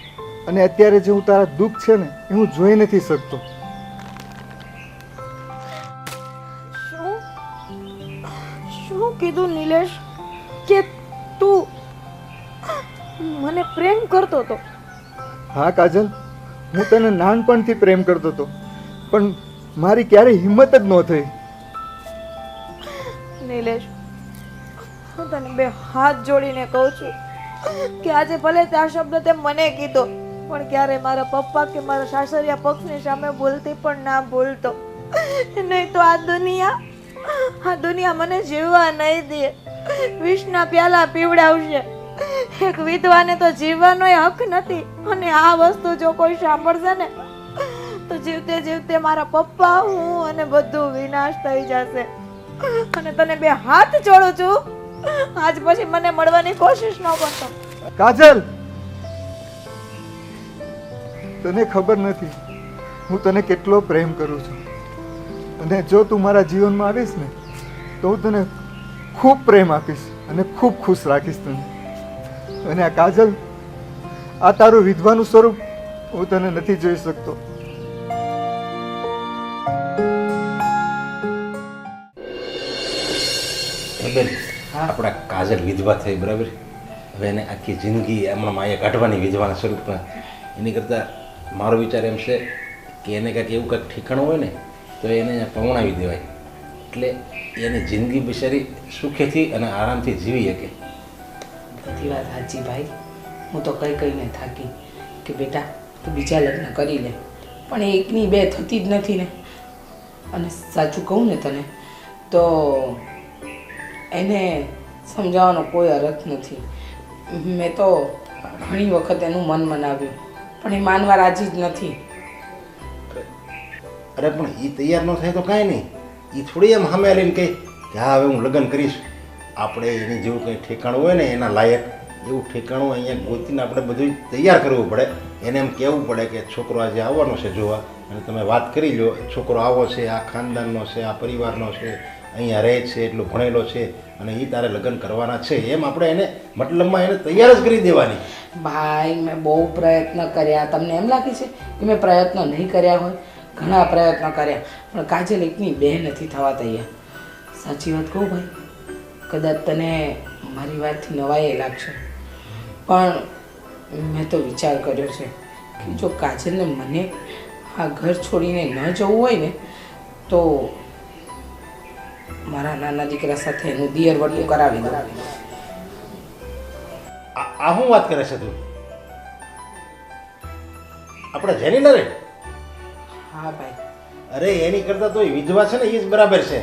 Speaker 5: અને અત્યારે જે હું તારા દુઃખ છે ને એ હું જોઈ નથી શકતો.
Speaker 3: શું કીધું નિલેશ કે તું મને પ્રેમ કરતો હતો?
Speaker 5: હા કાજલ, હું તને નાનપણથી પ્રેમ કરતો હતો, પણ મારી ક્યારેય હિંમત જ ન થઈ.
Speaker 3: નિલેશ, હું તને બે હાથ જોડીને કહું છું કે આજે ભલે તે આ શબ્દ તે મને કીધો, પણ ક્યારે મારા પપ્પા કે મારા સાસરિયા પક્ષની સામે બોલતી પણ ના બોલતો. નહીં તો આ દુનિયા મને જીવવા નહીં દે, વિષના પ્યાલા પીવડાવશે. એક વિધવાને તો જીવવાનો હક નથી, અને આ વસ્તુ જો કોઈ સાંભળશે ને તો જીવતે જીવતે મારા પપ્પા, હું અને બધું વિનાશ થઈ જશે. અને તને બે હાથ જોડું છું, આજ પછી મને મળવાની કોશિશ ન કરતો.
Speaker 5: કાજલ, તને ખબર નથી હું તને કેટલો પ્રેમ કરું છું, અને જો તું મારા જીવનમાં આવીશ ને તો હું તને ખૂબ પ્રેમ આપીશ અને ખૂબ ખુશ રાખીશ તને. અને આ કાજલ, આ તારું વિધવાનું સ્વરૂપ હું તને નથી જોઈ શકતો.
Speaker 6: બેન, આપણા કાજલ વિધવા થઈ, બરાબર. હવે એને આખી જિંદગી હમણાં માયા કાઢવાની વિધવાના સ્વરૂપમાં. એની કરતાં મારો વિચાર એમ છે કે એને કાંઈક એવું કાંઈક ઠેકાણું હોય ને તો એને પવણાવી દેવાય, એટલે એને જિંદગી બિચારી સુખેથી અને આરામથી જીવી શકે.
Speaker 1: બધી વાત સાચી ભાઈ. હું તો કહીને થાકી કે બેટા તું બીજા લગ્ન કરી લે, પણ એકની બે થતી જ નથી ને. અને સાચું કહું ને તને તો એને સમજાવવાનો કોઈ અર્થ નથી. મેં તો ઘણી વખત એનું મન મનાવ્યું, પણ એ માનવા રાજી જ નથી.
Speaker 6: અરે પણ એ તૈયાર ન થાય તો કાંઈ નહીં. એ થોડી એમ સામે આવીને કહે કે હા હવે હું લગ્ન કરીશ. આપણે એની જેવું કંઈ ઠેકાણું હોય ને એના લાયક એવું ઠેકાણું અહીંયા ગોતીને આપણે બધું તૈયાર કરવું પડે. એને એમ કહેવું પડે કે છોકરો આજે આવવાનો છે જોવા, અને તમે વાત કરી લો, છોકરો આવો છે, આ ખાનદાનનો છે, આ પરિવારનો છે, અહીંયા રહે છે, એટલો ભણેલો છે, અને એ તારે લગ્ન કરવાના છે. એમ આપણે એને મતલબમાં એને તૈયાર જ કરી દેવાની.
Speaker 1: ભાઈ મેં બહુ પ્રયત્ન કર્યા. તમને એમ લાગે છે કે મેં પ્રયત્નો નહીં કર્યા હોય? ઘણા પ્રયત્નો કર્યા, પણ કાજલ એકની બે નથી થવા તૈયાર. સાચી વાત કહું ભાઈ, કદાચ તને મારી વાતથી નવાઈ લાગશે, પણ મેં તો વિચાર કર્યો છે કે જો કાજલને મને આ ઘર છોડીને ન જવું હોય ને તો મારા નાના દીકરા સાથે એનું દિયર વટવું કરાવી દઉં.
Speaker 6: આ શું વાત કરે છે તું? આપણે જેની ન રે?
Speaker 1: હા ભાઈ.
Speaker 6: અરે એની કરતાં તો એ વિધવા છે ને એ જ બરાબર છે.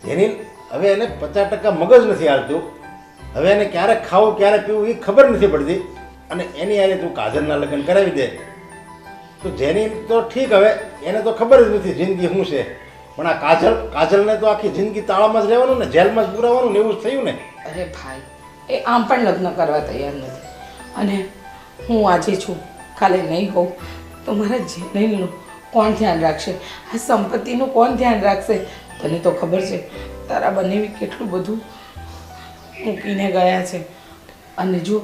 Speaker 6: જેની હવે એને 50% મગજ નથી આવતું. હવે એને ક્યારે ખાવું ક્યારે પીવું એ ખબર નથી પડતી, અને એની આરે તું કાજલના લગ્ન કરાવી દે તો જેની તો ઠીક. હવે એને તો ખબર જ નથી જિંદગી શું છે, પણ આ કાજલને તો આખી જિંદગી તાળામાં જ રહેવાનું ને, જેલમાં જ પુરાવાનું ને, એવું જ થયું ને.
Speaker 1: અરે ભાઈ, એ આમ પણ લગ્ન કરવા તૈયાર નથી, અને હું આજે છું, કાલે નહીં હોઉં તો મારા જેનીનું કોણ ધ્યાન રાખશે? આ સંપત્તિનું કોણ ધ્યાન રાખશે? તને તો ખબર છે તારા બંને કેટલું બધું મૂકીને ગયા છે, અને જો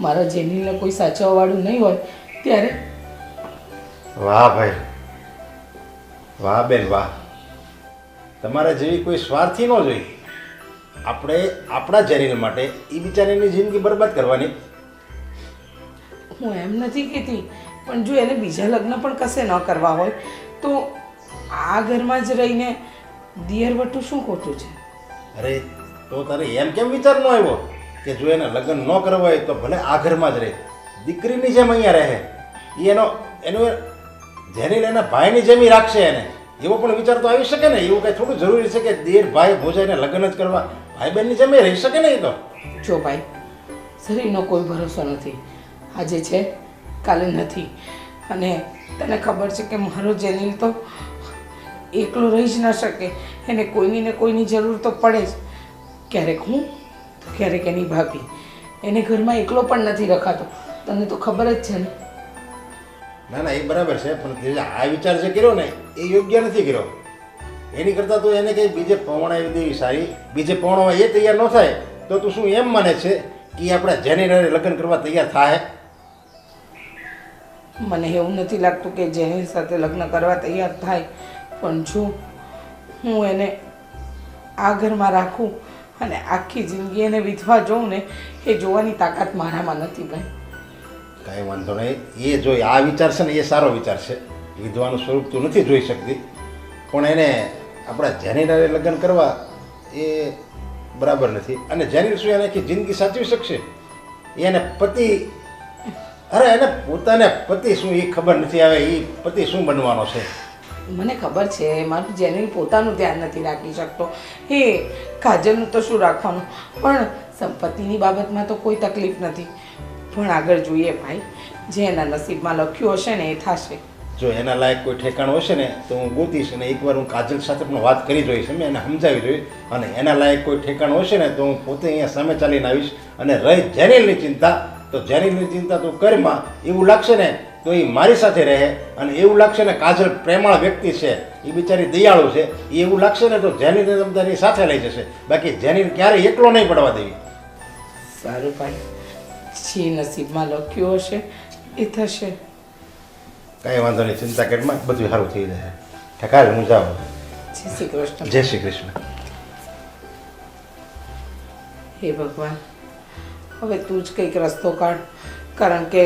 Speaker 1: મારા જેનીને કોઈ સાચવવાવાળું નહીં હોય ત્યારે.
Speaker 6: વાહ ભાઈ, વાહ બેન વાહ. તમારા જેવી કોઈ સ્વાર્થી ન જોઈ. આપણે આપણા જેરીલ માટે એ બિચારીની જિંદગી બરબાદ કરવાની.
Speaker 1: હું એમ નથી કહેતી, પણ જો એને બીજા લગ્ન પણ કશે ન કરવા હોય તો આ ઘરમાં જ રહીને દિયર વટું શું ખોટું છે?
Speaker 6: અરે તો તારે એમ કેમ વિચાર ન આવ્યો કે જો એને લગ્ન ન કરવા હોય તો ભલે આ ઘરમાં જ રહે, દીકરીની જેમ અહીંયા રહે, એ એનું જેની એના ભાઈની જેમ ઈ રાખશે એને, એવો પણ વિચાર તો આવી શકે ને. એવું કાંઈ થોડું જરૂરી છે કે દેર ભાઈ ભોજાઈને લગ્ન જ કરવા? ભાઈ બહેનની જેમ એ રહી શકે ને. એ તો
Speaker 1: જો ભાઈ, શરીરનો કોઈ ભરોસો નથી. આજે છે કાલે નથી, અને તને ખબર છે કે મારો જેનીલ તો એકલો રહી જ ન શકે. એને કોઈની ને કોઈની જરૂર તો પડે જ. ક્યારેક હું તો ક્યારેક એની ભાભી. એને ઘરમાં એકલો પણ નથી રખાતો, તને તો ખબર જ છે ને.
Speaker 6: ના ના, એ બરાબર છે, પણ તે આ વિચાર જે કર્યો ને એ યોગ્ય નથી કર્યો. એની કરતાં તો એને કંઈ બીજે પવણાવી દેવી સારી. બીજે પવણાવા એ તૈયાર ન થાય તો તું શું એમ માને છે કે આપણે જેની લગ્ન કરવા તૈયાર થાય?
Speaker 1: મને એવું નથી લાગતું કે જેની સાથે લગ્ન કરવા તૈયાર થાય, પણ જો હું એને આ ઘરમાં રાખું અને આખી જિંદગી એને વિધવા જોઉં ને, એ જોવાની તાકાત મારામાં નથી ભાઈ.
Speaker 6: કાંઈ વાંધો નહીં. એ જોઈ આ વિચાર છે ને એ સારો વિચાર છે. વિધવાનું સ્વરૂપ તું નથી જોઈ શકતી, પણ એને આપણા જેની લગ્ન કરવા એ બરાબર નથી. અને જેની શું એને આખી જિંદગી સાચવી શકશે? એને પતિ, અરે એને પોતાને પતિ શું એ ખબર નથી આવે, એ પતિ શું બનવાનો છે.
Speaker 1: મને ખબર છે મારું જેની પોતાનું ધ્યાન નથી રાખી શકતો, એ કાજલનું તો શું રાખવાનું. પણ સંપત્તિની બાબતમાં તો કોઈ તકલીફ નથી, પણ આગળ જોઈએ ભાઈ, જે એના નસીબમાં લખ્યું હશે ને એ થશે.
Speaker 6: જો એના લાયક કોઈ ઠેકાણું હશે ને તો હું ગોતીશ, અને એકવાર હું કાજલ સાથે પણ વાત કરી જોઈશ, મેં એને સમજાવી જોઈશ. અને એના લાયક કોઈ ઠેકાણું હશે ને તો હું પોતે અહીંયા સામે ચાલીને આવીશ. અને રહી જેનીલની ચિંતા, તો જેનીલની ચિંતા તું કરમાં. એવું લાગશે ને તો એ મારી સાથે રહે, અને એવું લાગશે ને કાજલ પ્રેમાળ વ્યક્તિ છે, એ બિચારી દયાળુ છે, એ એવું લાગશે ને તો જેનીલને તમારી સાથે લઈ જશે. બાકી જેનીલ ક્યારેય એકલો નહીં પડવા દેવી.
Speaker 1: સારું ભાઈ, જે નસીબમાં લખ્યું હશે એ થશે.
Speaker 6: કાંઈ વાંધો નહીં, ચિંતા કરીમાં બધું સારું થઈ જશે. ઠકાલ હું જાઉં.
Speaker 1: જય શ્રી કૃષ્ણ.
Speaker 6: જય શ્રી કૃષ્ણ.
Speaker 1: હે ભગવાન, હવે તું જ કંઈક રસ્તો કાઢ, કારણ કે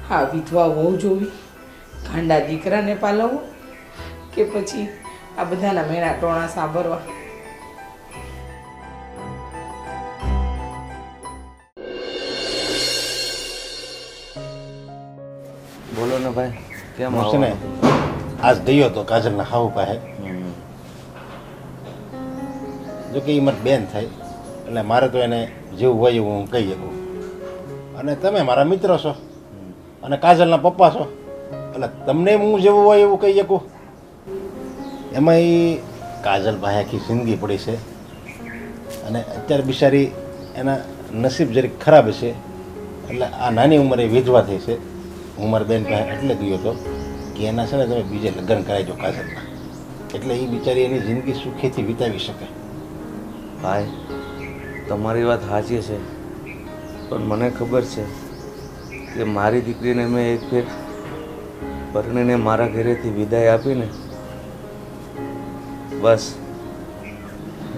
Speaker 1: આ વિધવા વહુ જોવી, ગાંડા દીકરાને પાલવવો, કે પછી આ બધાના મેણા ટોણા સાંભળવા.
Speaker 7: બોલો ને ભાઈ, કેમ
Speaker 6: હું છે ને આજ ગયો હતો કાજલના હાવ પાસે. જો કે એ મારી બેન થાય એટલે મારે તો એને જેવું હોય એવું હું કહી શકું. અને તમે મારા મિત્ર છો અને કાજલના પપ્પા છો એટલે તમને હું જેવું હોય એવું કહી શકું. એમાં એ કાજલ પાસે આખી જિંદગી પડી છે અને અત્યારે બિચારી એના નસીબ જરીક ખરાબ છે એટલે આ નાની ઉંમરે વિધવા થઈ છે. હું મારી બેન પાસે એટલે ગયો હતો કે એના છે ને તમે બીજે લગ્ન કરાવી દો કાજલના, એટલે એ બિચારી એની જિંદગી સુખેથી વિતાવી શકે.
Speaker 7: ભાઈ, તમારી વાત સાચી છે, પણ મને ખબર છે કે મારી દીકરીને મેં એક ફેર પરણીને મારા ઘરેથી વિદાય આપીને બસ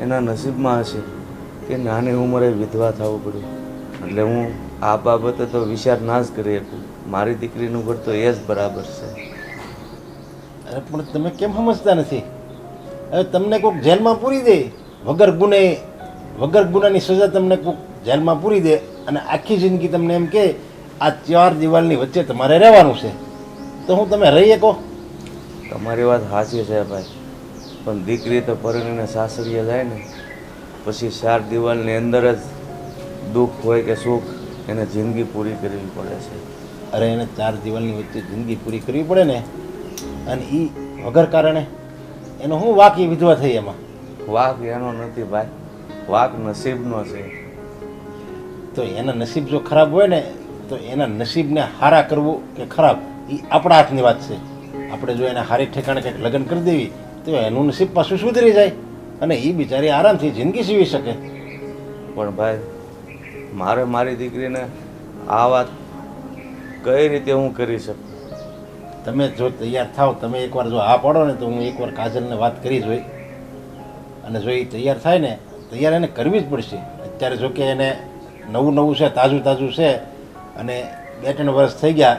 Speaker 7: એના નસીબમાં હશે કે નાની ઉંમરે વિધવા થવું પડ્યું. એટલે હું આ બાબતે તો વિચાર ના જ કરી શકું. મારી દીકરીનું ઘર તો એ જ બરાબર છે.
Speaker 6: અરે પણ તમે કેમ સમજતા નથી? હવે તમને કોઈક જેલમાં પૂરી દે વગર ગુનાની સજા, તમને કોઈક જેલમાં પૂરી દે અને આખી જિંદગી તમને એમ કે આ 4 દિવાલની વચ્ચે તમારે રહેવાનું છે, તો હું તમે રહી શકો?
Speaker 7: તમારી વાત સાચી છે ભાઈ, પણ દીકરી તો પરણીને સાસરીએ જાય ને પછી 4 દિવાલની અંદર જ દુઃખ હોય કે સુખ એને જિંદગી પૂરી કરવી પડે છે.
Speaker 6: અરે એને 4 દિવાલની વચ્ચે જિંદગી પૂરી કરવી પડે ને, અને એ વગર કારણે એનો હું વાકી વિધવા થઈ. એમાં
Speaker 7: વાક એનો નથી ભાઈ, વાક નસીબનો છે.
Speaker 6: તો એના નસીબ જો ખરાબ હોય ને તો એના નસીબને હારા કરવું કે ખરાબ એ આપણા હાથની વાત છે. આપણે જો એને હારી ઠેકાણે કંઈક લગ્ન કરી દેવી તો એનું નસીબ પાછું સુધરી જાય અને એ બિચારી આરામથી જિંદગી જીવી શકે.
Speaker 7: પણ ભાઈ, મારે મારી દીકરીને આ વાત કઈ રીતે હું કરી શકું?
Speaker 6: તમે જો તૈયાર થાવ, તમે એકવાર જો હા પાડો ને તો હું એકવાર કાજલને વાત કરી જોઈ, અને જો એ તૈયાર થાય ને, તૈયાર એને કરવી જ પડશે. અત્યારે જો કે એને નવું છે, તાજું છે, અને 2-3 વર્ષ થઈ ગયા,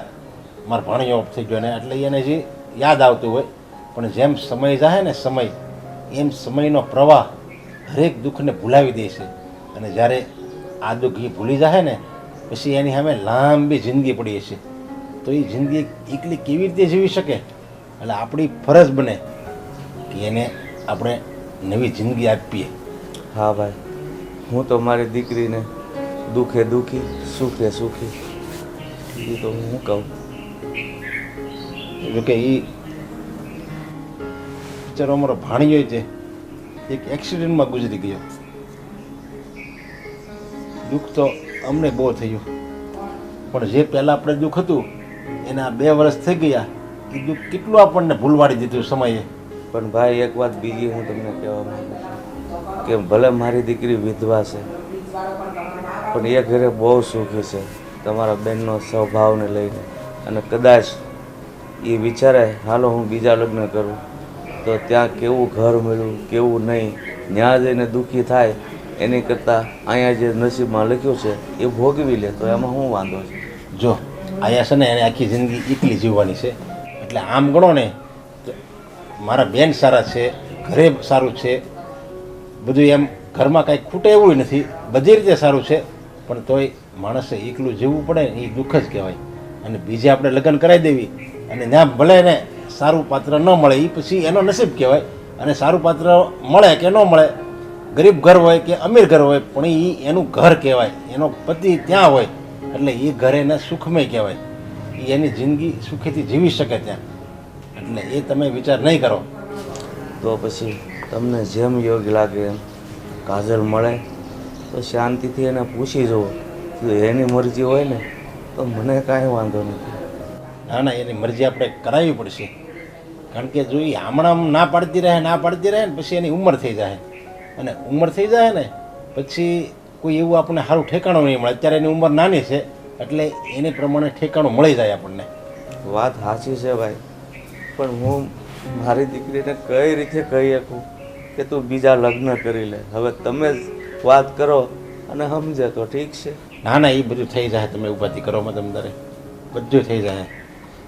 Speaker 6: મારો ભાણિયો ઓફ થઈ ગયો ને, એટલે એને જે યાદ આવતું હોય. પણ જેમ સમય જાય ને એમ સમયનો પ્રવાહ હરેક દુઃખને ભૂલાવી દે છે. અને જ્યારે આ દુઃખ એ ભૂલી જાય ને પછી એની સામે લાંબી જિંદગી પડી છે. તો એ જિંદગી એકલી કેવી રીતે જીવી શકે? એટલે આપણી ફરજ બને કે એને આપણે નવી જિંદગી આપીએ.
Speaker 7: હા ભાઈ, હું તો મારી દીકરીને દુઃખે દુઃખી, સુખે સુખી, એ તો હું કહું.
Speaker 6: જોકે એ બિચારો અમારો ભાણિયો છે, એક એક્સિડન્ટમાં ગુજરી ગયો. દુઃખ તો અમને બહુ થયું, પણ જે પહેલાં આપણે દુઃખ હતું એના 2 વર્ષ થઈ ગયા, એ દુઃખ કેટલું આપણને ભૂલવાડી દીધું સમયે.
Speaker 7: પણ ભાઈ, એક વાત બીજી હું તમને કહેવા માંગુ છું કે ભલે મારી દીકરી વિધવા છે પણ એ ઘરે બહુ સુખી છે તમારા બેનનો સ્વભાવને લઈને. અને કદાચ એ વિચારે હાલો હું બીજા લગ્ન કરું તો ત્યાં કેવું ઘર મળ્યું કેવું નહીં, ત્યાં જઈને દુઃખી થાય એની કરતાં અહીંયા જે નસીબમાં લખ્યું છે એ ભોગવી લે તો એમાં શું વાંધો છે?
Speaker 6: જો અહીંયા છે ને એને આખી જિંદગી એકલી જીવવાની છે. એટલે આમ ગણો ને તો મારા બેન સારા છે, ઘરે સારું છે, બધું એમ ઘરમાં કાંઈ ખૂટે એવું નથી, બધી રીતે સારું છે. પણ તોય માણસે એકલું જીવવું પડે ને એ દુઃખ જ કહેવાય. અને બીજે આપણે લગ્ન કરાવી દેવી અને ત્યાં ભલે એને સારું પાત્ર ન મળે એ પછી એનો નસીબ કહેવાય. અને સારું પાત્ર મળે કે ન મળે, ગરીબ ઘર હોય કે અમીર ઘર હોય, પણ એ એનું ઘર કહેવાય, એનો પતિ ત્યાં હોય એટલે એ ઘર એને સુખમય કહેવાય. એ એની જિંદગી સુખેથી જીવી શકે ત્યાં. એટલે એ તમે વિચાર નહીં કરો.
Speaker 7: તો પછી તમને જેમ યોગ્ય લાગે એમ કાજલ મળે તો શાંતિથી એને પૂછી જુઓ. જો એની મરજી હોય ને તો મને કાંઈ વાંધો નથી.
Speaker 6: ના એની મરજી આપણે કરાવવી પડશે. કારણ કે જો એ હમણાં ના પાડતી રહે ને પછી એની ઉંમર થઈ જાય, અને ઉંમર થઈ જાય ને પછી કોઈ એવું આપણને સારું ઠેકાણું નહીં મળે. અત્યારે એની ઉંમર નાની છે એટલે એને પ્રમાણે ઠેકાણું મળી જાય આપણને.
Speaker 7: વાત સાચી છે ભાઈ, પણ હું મારી દીકરીને કઈ રીતે કહી શકું કે તું બીજા લગ્ન કરી લે? હવે તમે જ વાત કરો અને સમજે તો ઠીક છે.
Speaker 6: ના ના, એ બધું થઈ જાય. તમે ઉપાધિ કરો માં તમ તારે બધું થઈ જાય.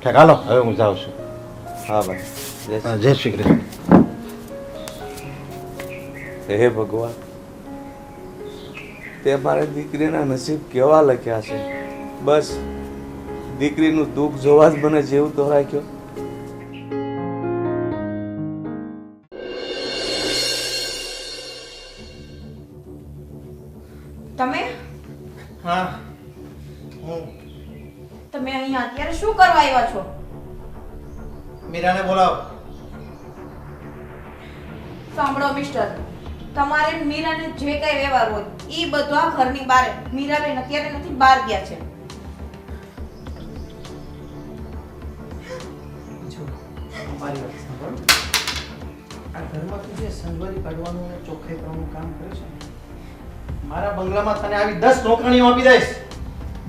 Speaker 6: ઠીક, હાલો હવે હું જાઉં છું.
Speaker 7: હા ભાઈ,
Speaker 6: જય શ્રી કૃષ્ણ.
Speaker 7: હે ભગવાન, તે મારી દીકરીના નસીબ કેવા લખ્યા છે. બસ દીકરીનું દુઃખ જોવા જ મને જીવતો રાખ્યો.
Speaker 3: તમે
Speaker 4: હા, હું
Speaker 3: તમે અહીંયા અત્યારે શું કરવા આવ્યા છો?
Speaker 4: મીરાને બોલાવો.
Speaker 3: સાંભળો મિસ્ટર, તમારે મીરાને જે કઈ વ્યવહાર હોય ઈ બધું આ ઘરની બહાર. મીરાબેન અત્યારે નથી, બહાર ગયા છે.
Speaker 4: જો મારી વાત સાંભળ. આ ઘરમાં તું જે સંગવારી કાઢવાનું અને ચોખ્ખાઈ કરવાનું કામ કરે છે ને, મારા બંગલામાં તને આવી 10 નોકરીઓ આપી દઈશ.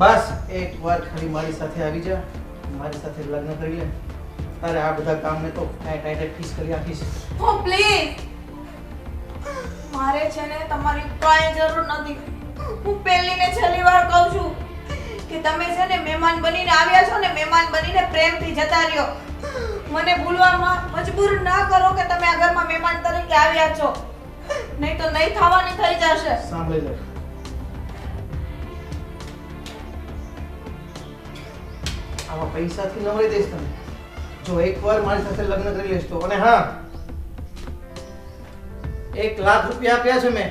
Speaker 4: બસ એકવાર ખાલી મારી સાથે આવી જા, મારી સાથે લગ્ન કરી લે. તારે આ બધા કામને તો ટાઈટ ફીસ કરી આપીશ.
Speaker 3: ઓ પ્લીઝ, મારે છે ને તમારી કાંઈ જરૂર નથી. હું પહેલી ને છેલ્લી વાર કહું છું કે તમે છે ને મહેમાન બનીને આવ્યા છો ને, મહેમાન બનીને પ્રેમથી જતા રહ્યો. મને ભૂલવામાં મજબૂર ના કરો કે તમે આ ઘરમાં મહેમાન તરીકે આવ્યા છો, નહીં તો નહીં થવાની થઈ જશે.
Speaker 4: સાંભળી લે, આવા પૈસાથી નવરી દઈશ તને જો એકવાર મારી સાથે લગ્ન કરી લેશ તો. અને હા, 1 લાખ રૂપિયા આપ્યા છે મેં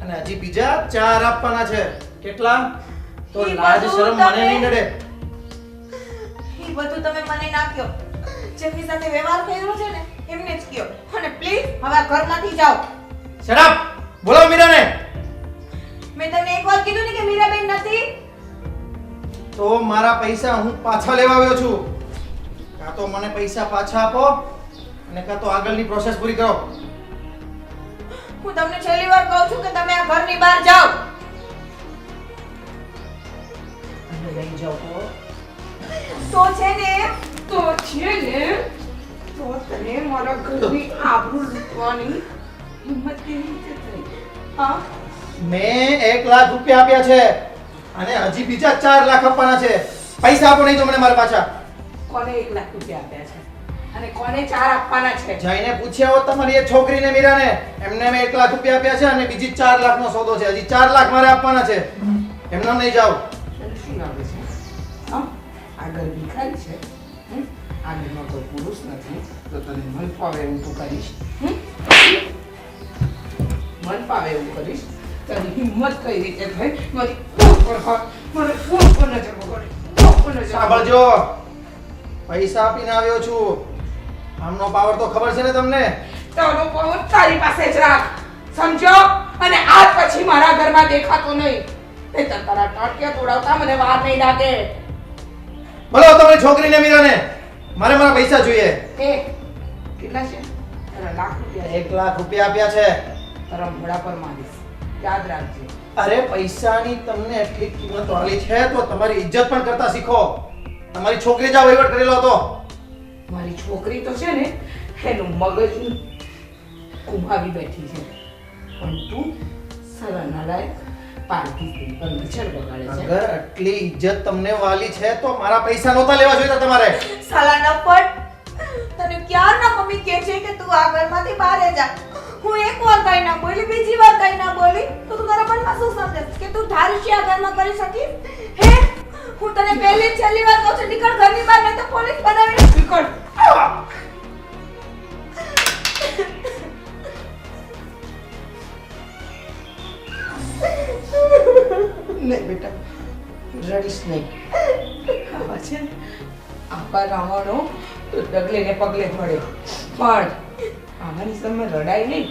Speaker 4: અને હજી બીજા 4 આપવાના છે. કેટલા? તો
Speaker 3: ઈ
Speaker 4: લાજ
Speaker 3: બધું
Speaker 4: શરમ મને
Speaker 3: તમે-
Speaker 4: નહીં નડે.
Speaker 3: એ બધું તમે મને નાખ્યો. જેમની સાથે વ્યવહાર કર્યો છે ને એમને જ કયો. અને પ્લીઝ હવે આ ઘરમાંથી જાઓ.
Speaker 4: Shut up! બોલાવો મીરાને.
Speaker 3: મેં તમને એકવાર કીધું ને કે મીરાબેન નથી.
Speaker 4: તો મારા પૈસા હું પાછા લેવા આવ્યો છું. કાં તો મને પૈસા પાછા આપો અને કાં તો આગળની પ્રોસેસ પૂરી કરો.
Speaker 3: હું તમને છેલ્લી વાર કહું છું કે તમે આ ઘરની બહાર જાઓ.
Speaker 4: અને લઈ જાઓ
Speaker 3: તો છે ને
Speaker 1: તો છે ને, તો તને મારા ઘરની આબરૂ લૂંટવાની હિંમત કેવી રીતે થઈ?
Speaker 3: હા,
Speaker 4: મેં 1 લાખ રૂપિયા આપ્યા છે અને હજી બીજા 4 લાખ આપવાના છે. પૈસા આપો નહીં તો મને મારા પાછા.
Speaker 1: કોને 1 લાખ રૂપિયા આપ્યા છે અને કોને 4 આપવાના છે?
Speaker 4: જઈને પૂછ્યા હોત તમારી એ છોકરીને મીરાને. એમને મેં 1 લાખ રૂપિયા આપ્યા છે અને બીજી 4 લાખનો સોદો છે. હજી 4 લાખ મારે આપવાના છે. એમને નહીં જાઓ.
Speaker 1: તને શું લાગે છે? હા, આગળ ભિખારી છે. આગળમાં કોઈ પુરુષ નથી તો તને મન ફાવે એવું તું કરીશ. મન ફાવે એવું કરીશ. તારી હિંમત કઈ રીતે થઈ? મારી કોણ પર હાથ, મને કોણ પર નજર પકડી, કોણ પર નજર
Speaker 4: સાંભળજો, પૈસા આપીને આવ્યો છું. આમનો પાવર તો ખબર છે ને તમને.
Speaker 1: તારો પાવર તારી પાસે જ રાખ, સમજો? અને આજ પછી મારા ઘરમાં દેખાતો નહીં. તે તારા ટાટિયા તોડાવતા મને વાર નહીં લાગે.
Speaker 4: બોલો તમારી છોકરીને મીરાને. મારે મારા પૈસા જોઈએ.
Speaker 1: એ કેટલા છે? તારા લાખ રૂપિયા છે.
Speaker 4: 1 લાખ રૂપિયા આપ્યા છે.
Speaker 1: તારા મોઢા પર મારીશ, યાદ રાખજે.
Speaker 4: અરે પૈસાની તમને એટલી કિંમત વાળી છે તો તમારી ઇજ્જત પણ કરતા શીખો. તમારી છોકરી જ આ વહીવટ કરેલો હતો.
Speaker 1: મારી છોકરી તો છે ને એનું મગજ ગુમાવી બેઠી છે, પણ તું સારા નાલાયક પારકી સ્ત્રી પર નજર બગાડે છે.
Speaker 4: અગર આટલી ઇજ્જત તમને વાલી છે તો મારા પૈસા નહોતા લેવા જોઈએ તમારે.
Speaker 3: સાલા નફટ, તને ક્યારના મમ્મી કહે છે કે તું આ ઘરમાંથી બહાર જા. હું એક વાર કઈ ના બોલી, બીજી વાર કઈ ના બોલી તો તું તારા મનમાં શું સમજે કે તું ધારશી આ ઘરમાં કરી શકીશ? હે, હું તને પહેલી જ છેલ્લી વાર કહું છું, નીકળ ઘરની બહાર, નહીં તો પોલીસ બનાવીને
Speaker 1: નીકળ. નહીં બેટા, રડીશ નહીં. આવા છે ને, આવા રાવણો તો ડગલે ને પગલે મળે, પણ આવાની સામે રડાય નહીં.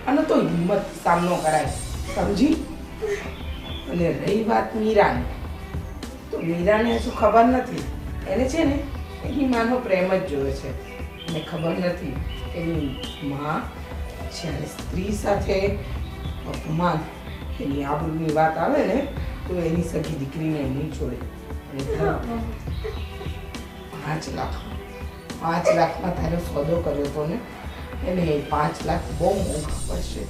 Speaker 1: આનો તો હિંમત સામનો કરાય, સમજી? અને રહી વાત મીરાની, તો મીરાને હજુ ખબર નથી. એને છે ને એની માનો પ્રેમ જ જોયો છે. એને ખબર નથી એની માં જ્યારે સ્ત્રી સાથે અપમાન એની આબરૂની વાત આવે ને તો એની સગી દીકરીને નહીં છોડે. અને તારા 5 લાખમાં તારો સોદો કર્યો હતો ને એને 5 લાખ બહુ મોંઘા પડશે.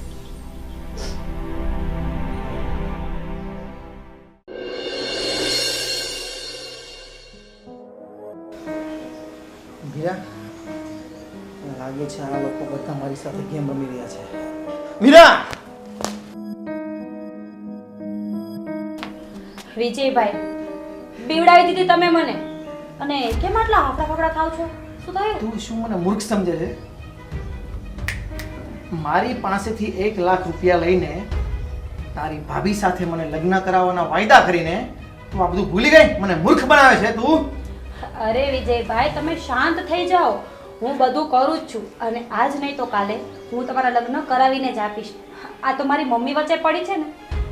Speaker 4: મીરા, લાગે છે આ લોકો બધા મારી સાથે ગેમ રમી રહ્યા છે. મીરા!
Speaker 2: વિજયભાઈ, બીવડાવી દીધી તમે મને. અને કેમ આટલા હાફડા ફાફડા થાવ છો? શું થયું?
Speaker 4: તું શું મને મૂર્ખ સમજે છે? મારી પાસેથી 1 લાખ રૂપિયા લઈને તારી ભાભી સાથે મને લગ્ન કરાવવાના વાયદા કરીને તું આ બધું ભૂલી ગઈ? મને મૂર્ખ બનાવે છે તું?
Speaker 2: અરે વિજયભાઈ, તમે શાંત થઈ જાઓ. હું બધું કરું જ છું અને આજ નહીં તો કાલે હું તમારા લગ્ન કરાવીને જ આપીશ. આ તો મારી મમ્મી વચ્ચે પડી છે ને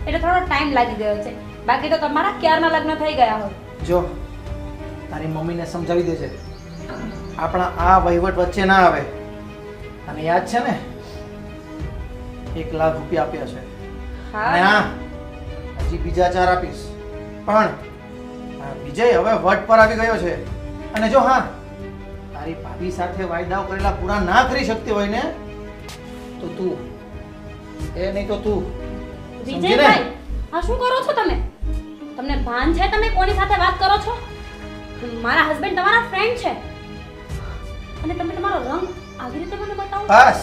Speaker 2: એટલે થોડો ટાઈમ લાગી ગયો છે. બાકી તો તમારા ક્યારના લગ્ન થઈ ગયા હોય.
Speaker 4: જો તારી મમ્મીને સમજાવી દેજે આપણા આ વહીવટ વચ્ચે ના આવે. તને યાદ છે ને 1 લાખ રૂપિયા આપ્યા છે અને
Speaker 2: હા,
Speaker 4: હજી બીજા 4 આપીશ. પણ આ વિજય હવે વટ પર આવી ગયો છે. અને જો હા તારી ભાભી સાથે વાયદાઓ કરેલા પૂરા ના કરી શકતી હોય ને તો તું નહીં તો તું સમજી ને?
Speaker 2: વિજયભાઈ, આ શું કરો છો તમે? તમને ભાન છે તમે કોની સાથે વાત કરો છો? મારા હસબન્ડ તમારા ફ્રેન્ડ છે અને તમે તમારો રંગ આવી રીતે મને બતાવો.
Speaker 4: બસ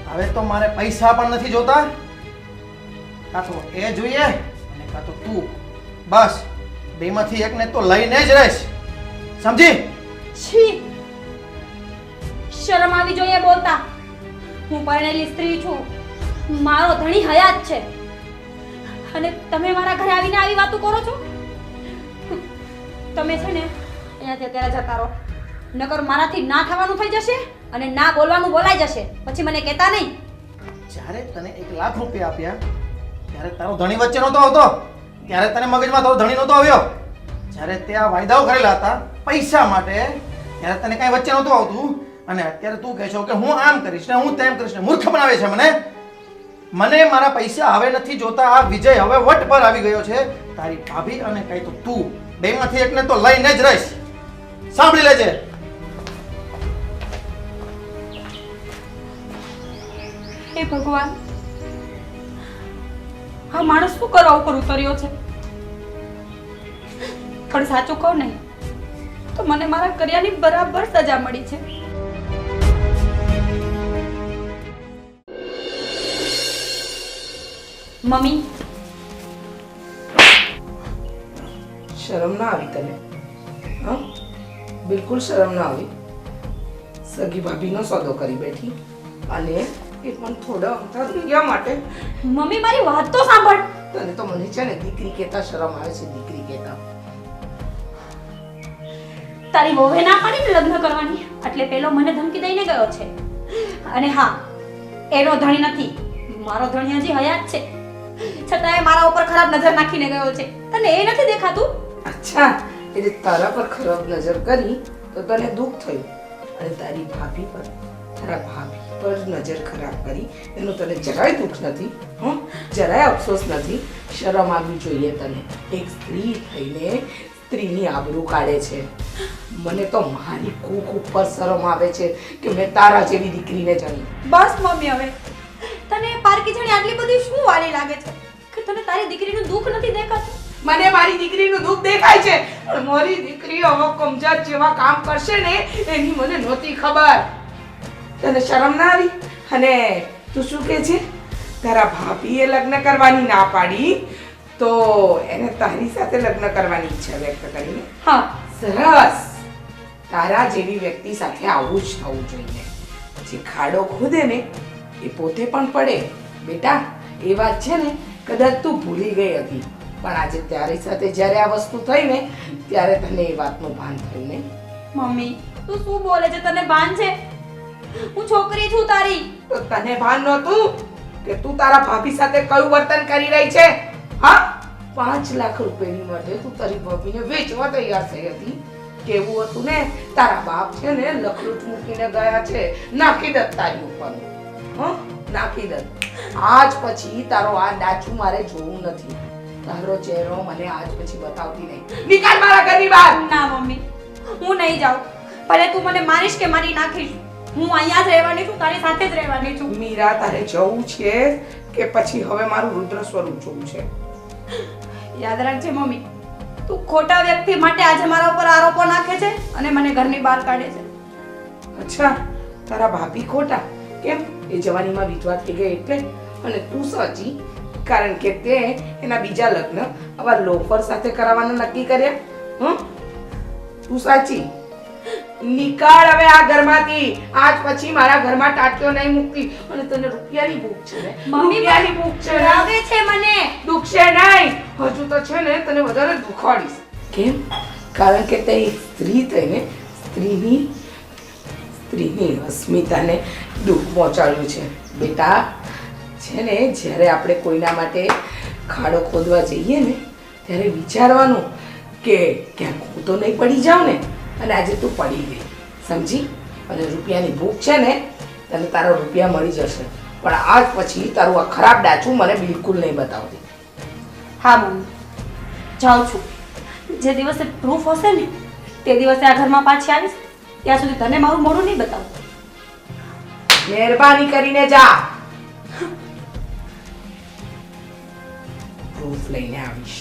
Speaker 4: હવે તો મારે પૈસા પણ નથી જોતા. કાં તો એ જોઈએ અને કાં તો તું. બસ બેમાંથી એકને તો લઈને જ રહીશ. સમજી?
Speaker 2: છી, શરમ આવી જોઈએ બોલતા. હું પરણેલી સ્ત્રી છું, મારો ધણી હયાત છે અને તમે મારા ઘરે આવીને આવી વાતો કરો છો? તમે છે ને અહીંયાથી અત્યારે જતા રહો, નકર મારાથી ના થવાનું થઈ જશે અને ના બોલવાનું બોલાઈ જશે. પછી મને કહેતા નહીં.
Speaker 4: જ્યારે તને 1 લાખ રૂપિયા આપ્યા ત્યારે તારો ધણી વચ્ચે નહોતો આવતો. ત્યારે તને મગજમાં તારો ધણી નહોતો આવ્યો. જ્યારે તે આ વાયદાઓ કરેલા હતા પૈસા માટે ત્યારે તને કાંઈ વચ્ચે નહોતું આવતું. અને અત્યારે તું કહે છો કે હું આમ કરીશ ને હું તેમ કરીશ ને મૂર્ખ બનાવે છે મને. મને મારા પૈસા હવે નથી જોતા. આ વિજય હવે વટ પર આવી ગયો છે. તારી ભાભી અને કઈ તો તું બેમાંથી એકને તો લઈને જ રહીશ. સાંભળી લેજે.
Speaker 2: હે ભગવાન, આ માણસ શું કરવા ઉપર ઉતર્યો છે? પણ સાચું કહું ને તો મને મારા કર્યાની બરાબર સજા મળી છે. મમ્મી,
Speaker 1: શરમ ના આવી તને? હા, બિલકુલ શરમ ના આવી. સગી ભાભીનો સોદો કરી બેઠી અને એ પણ થોડા અંતર ગયા માટે.
Speaker 2: મમ્મી મારી વાત તો સાંભળ.
Speaker 1: તને તો મને છે ને દીકરી કહેતા શરમ આવે છે. દીકરી કહેતા
Speaker 2: તારી વહુએ ના પાડી ને લગ્ન કરવાની એટલે પેલો મને ધમકી દઈને ગયો છે. અને હા, એનો ધણી નથી, મારો ધણી હજી હયાત છે છતાં એ મારા ઉપર ખરાબ નજર નાખીને ગયો છે. તને એ નથી દેખાતું?
Speaker 1: અચ્છા, એટલે તારા પર ખરાબ નજર કરી તો તને દુઃખ થયું અને તારી ભાભી પર તારા ભાભી પર નજર ખરાબ કરી એનું તને જરાય દુઃખ નથી? હં, જરાય અફસોસ નથી? શરમ આવવી જોઈએ તને. એક સ્ત્રી થઈને સ્ત્રીની આબરૂ કાઢે છે. મને તો મારી કૂક ઉપર શરમ આવે છે કે મેં તારા જેવી દીકરીને જણી.
Speaker 2: બસ મમ્મી, હવે તને પારકી જણી આટલી બધી શું વાલી લાગે છે કે તને તારી દીકરીનું દુઃખ નથી દેખાતું?
Speaker 1: મને મારી દીકરીનું દુઃખ દેખાય છે પણ મારી દીકરી હવે કમજાત જેવા કામ કરશે ને એની મને નહોતી ખબર. તને શરમ ના આવી? અને તું શું કહે છે તારા ભાભીએ લગ્ન કરવાની ના પાડી તો એને તારી સાથે લગ્ન કરવાની ઈચ્છા વ્યક્ત કરીને?
Speaker 2: હા,
Speaker 1: સરસ. તારા જેવી વ્યક્તિ સાથે આવું જ થવું જોઈએ. જે ખાડો ખોદે ને એ પોતે પણ પડે. બેટા, એ વાત છે ને કદાચ તું ભૂલી ગઈ હતી પણ આજે તારી સાથે જ્યારે આ વસ્તુ થઈ ને ત્યારે તને એ વાતનું ભાન થયું ને?
Speaker 2: મમ્મી તું શું બોલે છે? તને ભાન છે? હું છોકરી છું તારી.
Speaker 1: તો તને ભાન નહોતું કે તું તારા ભાભી સાથે કયું વર્તન કરી રહી છે? હા, 5 લાખ રૂપિયાની માટે તું તારી ભાભીને વેચવા તૈયાર થઈ હતી. કેવું હતું ને, તારા બાપ છે ને લખલૂટ મૂકીને ગયા છે. નાખી દત તારી ઉપર. હા, નાખી દત. આજ પછી તારો આ ડાચું મારે જોવું નથી. તારો ચહેરો મને આજ પછી બતાવતી નહીં. નીકળ મારા ઘરની બહાર.
Speaker 2: ના મમ્મી, હું નહીં જાઉં. ભલે તું મને મારીશ કે મારી નાખીશ, હું અહીંયા જ રહેવાની છું, તારી સાથે જ રહેવાની છું.
Speaker 1: મીરા, તારે જવું છે કે પછી હવે મારું રુદ્ર સ્વરૂપ જોવું છે?
Speaker 2: યાદ રાખજે મમ્મી, તું ખોટા વ્યક્તિ માટે આજે મારા ઉપર આરોપો નાખે છે અને મને ઘરની બહાર કાઢે છે.
Speaker 1: અચ્છા, તારા ભાભી ખોટા? કેમ? એ જવાનીમાં વિધવા થઈ ગઈ એટલે? અને તું સાચી કારણ કે તે એના બીજા લગ્ન આવા લોફર સાથે કરાવવાના નક્કી કર્યા. તું સાચી? નીકાળ હવે આ ઘરમાંથી. આજ પછી મારા ઘરમાં ટાટ્યો નહીં મૂકતી. અને તને રૂપિયાની ભૂખ છે ને?
Speaker 2: મમ્મી,
Speaker 1: રૂપિયાની ભૂખ છે ને?
Speaker 2: ડરાવે છે મને.
Speaker 1: દુખશે નહીં. હજુ તો છે ને તને વધારે દુખાડીશ. કેમ? કારણ કે તે એક સ્ત્રી થઈને સ્ત્રીની અસ્મિતાને દુઃખ પહોંચાડ્યું છે. બેટા, છે ને જ્યારે આપણે કોઈના માટે ખાડો ખોદવા જઈએ ને ત્યારે વિચારવાનું કે ક્યાંક હું તો નહીં પડી જાઉં ને. અને આજે તું પડી ગઈ, સમજી? અને રૂપિયાની ભૂખ છે ને, તને તારા રૂપિયા મળી જશે, પણ આજ પછી તારું આ ખરાબ ડાચું મને બિલકુલ નહીં બતાવતી.
Speaker 2: હા મમ્મી, જાઉં છું. જે દિવસે પ્રૂફ હશે ને તે દિવસે આ ઘરમાં પાછી આવીશ. ત્યાં સુધી તને મારું મોઢું નહીં બતાવું.
Speaker 1: મહેરબાની કરીને જા. પ્રૂફ લઈને આવીશ.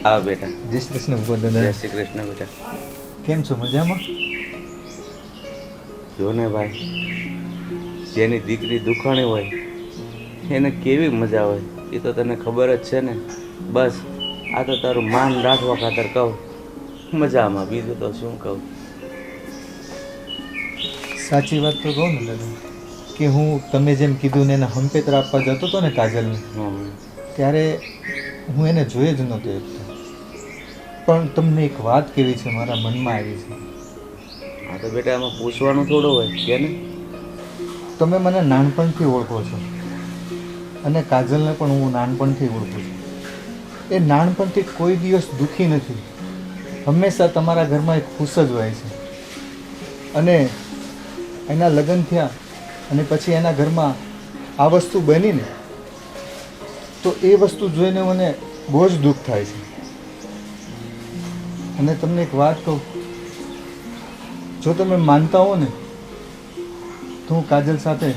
Speaker 7: હા બેટા.
Speaker 5: જય શ્રી કૃષ્ણ ભગવાન
Speaker 7: જય
Speaker 5: દાદા.
Speaker 7: શ્રી કૃષ્ણ બેટા.
Speaker 5: કેમ છો? મજામાં?
Speaker 7: જો ને ભાઈ, જેની દીકરી દુખાણી હોય એને કેવી મજા હોય એ તો તને ખબર જ છે ને. બસ આ તો તારું માન રાખવા ખાતર કહું મજામાં, બીજું તો શું કહું.
Speaker 5: સાચી વાત તો કહું ને દાદા, કે હું તમે જેમ કીધું ને એને હંપેતર આપવા જતો હતો ને કાજલને,
Speaker 7: હમ.
Speaker 5: ત્યારે હું એને જોઈ જ નહોતો એકતો. પણ તમને એક વાત કેવી છે મારા મનમાં આવી છે.
Speaker 7: હા તો બેટા આમાં પૂછવાનું થોડું હોય કે ને.
Speaker 5: તમે મને નાનપણથી ઓળખો છો અને કાજલને પણ હું નાનપણથી ઓળખું છું. એ નાનપણથી કોઈ દિવસ દુઃખી નથી, હંમેશા તમારા ઘરમાં એક ખુશ જ હોય છે. અને એના લગ્ન થયા અને પછી એના ઘરમાં આ વસ્તુ બની ને, તો એ વસ્તુ જોઈને મને બહુ જ દુઃખ થાય છે. અને તમને એક વાત કહું, જો તમે માનતા હો ને તો હું કાજલ સાથે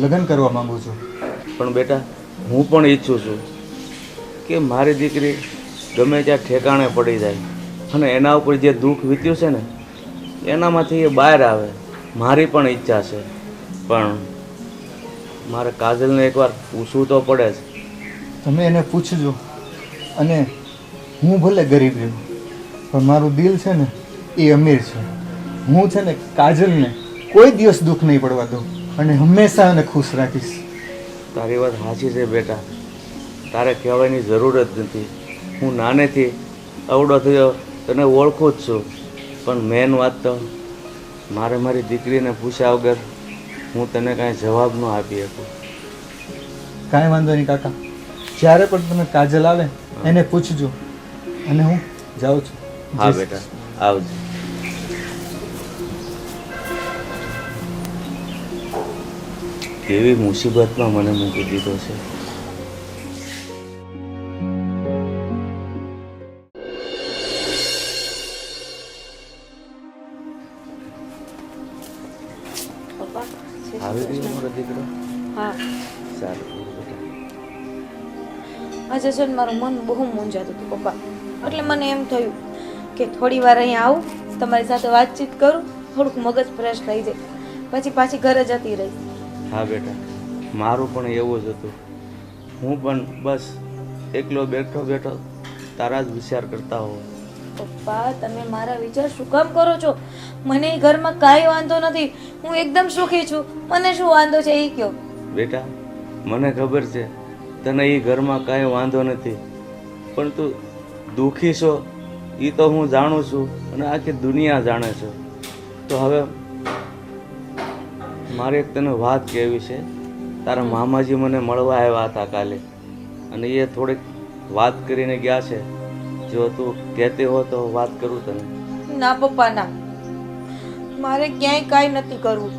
Speaker 5: લગ્ન કરવા માંગુ છું.
Speaker 7: પણ બેટા હું પણ ઈચ્છું છું કે મારી દીકરી ગમે ત્યાં ઠેકાણે પડી જાય અને એના ઉપર જે દુઃખ વીત્યું છે ને એનામાંથી એ બહાર આવે. મારી પણ ઈચ્છા છે, પણ મારે કાજલને એકવાર પૂછવું તો પડે જ.
Speaker 5: તમે એને પૂછજો. અને હું ભલે ગરીબ રહ્યું પણ મારું દિલ છે ને એ અમીર છે. હું છે ને કાજલને કોઈ દિવસ દુઃખ નહીં પડવા દઉં અને હંમેશા એને ખુશ રાખીશ.
Speaker 7: તારી વાત સાચી છે બેટા, તારે કહેવાની જરૂર જ નથી. હું નાનેથી અવડો થયો તને ઓળખું જ છું, પણ મેન વાત તો મારે મારી દીકરીને પૂછ્યા વગર હું તને કાંઈ જવાબ ન આપી શકું.
Speaker 5: કાંઈ વાંધો નહીં કાકા, જ્યારે પણ તમે કાજલ આવે એને પૂછજો. અને હું જાઉં છું.
Speaker 7: હા બેટા, આવજો. કેવી મુસીબતમાં મને મૂકી દીધો છે.
Speaker 2: પપ્પા,
Speaker 7: આવી ગયો મારો દીકરો?
Speaker 2: હા,
Speaker 7: સારું બેટા.
Speaker 2: આજે છે ને મારું મન બહુ મૂંઝાતું હતું પપ્પા. એટલે મને એમ થયું કે થોડી વાર અહીંયા આવું, તમારી સાથે વાતચીત કરું, થોડુંક મગજ ફ્રેશ થઈ જાય, પછી પાછી ઘરે જતી રહીશ.
Speaker 7: હા બેટા, મારું પણ એવું જ હતું. હું પણ બસ એકલો બેઠો બેઠો તારા જ વિચાર કરતા હોઉં.
Speaker 2: પપ્પા, તમે મારા વિચાર શું કામ કરો છો? મને એ ઘરમાં કાંઈ વાંધો નથી, હું એકદમ સુખી છું. મને શું વાંધો છે એ કહો.
Speaker 7: બેટા મને ખબર છે તને એ ઘરમાં કાંઈ વાંધો નથી, પણ તું દુઃખી છો એ તો હું જાણું છું અને આખી દુનિયા જાણે છે. તો હવે મારે એક તને વાત કહેવી છે. તારા મામાજી મને મળવા આવ્યા હતા કાલે અને એ થોડીક વાત કરીને ગયા છે. જો તું કહેતી હો તો વાત કરું તને.
Speaker 2: ના પપ્પા ના,
Speaker 3: મારે ક્યાંય કાંઈ નથી કરવું.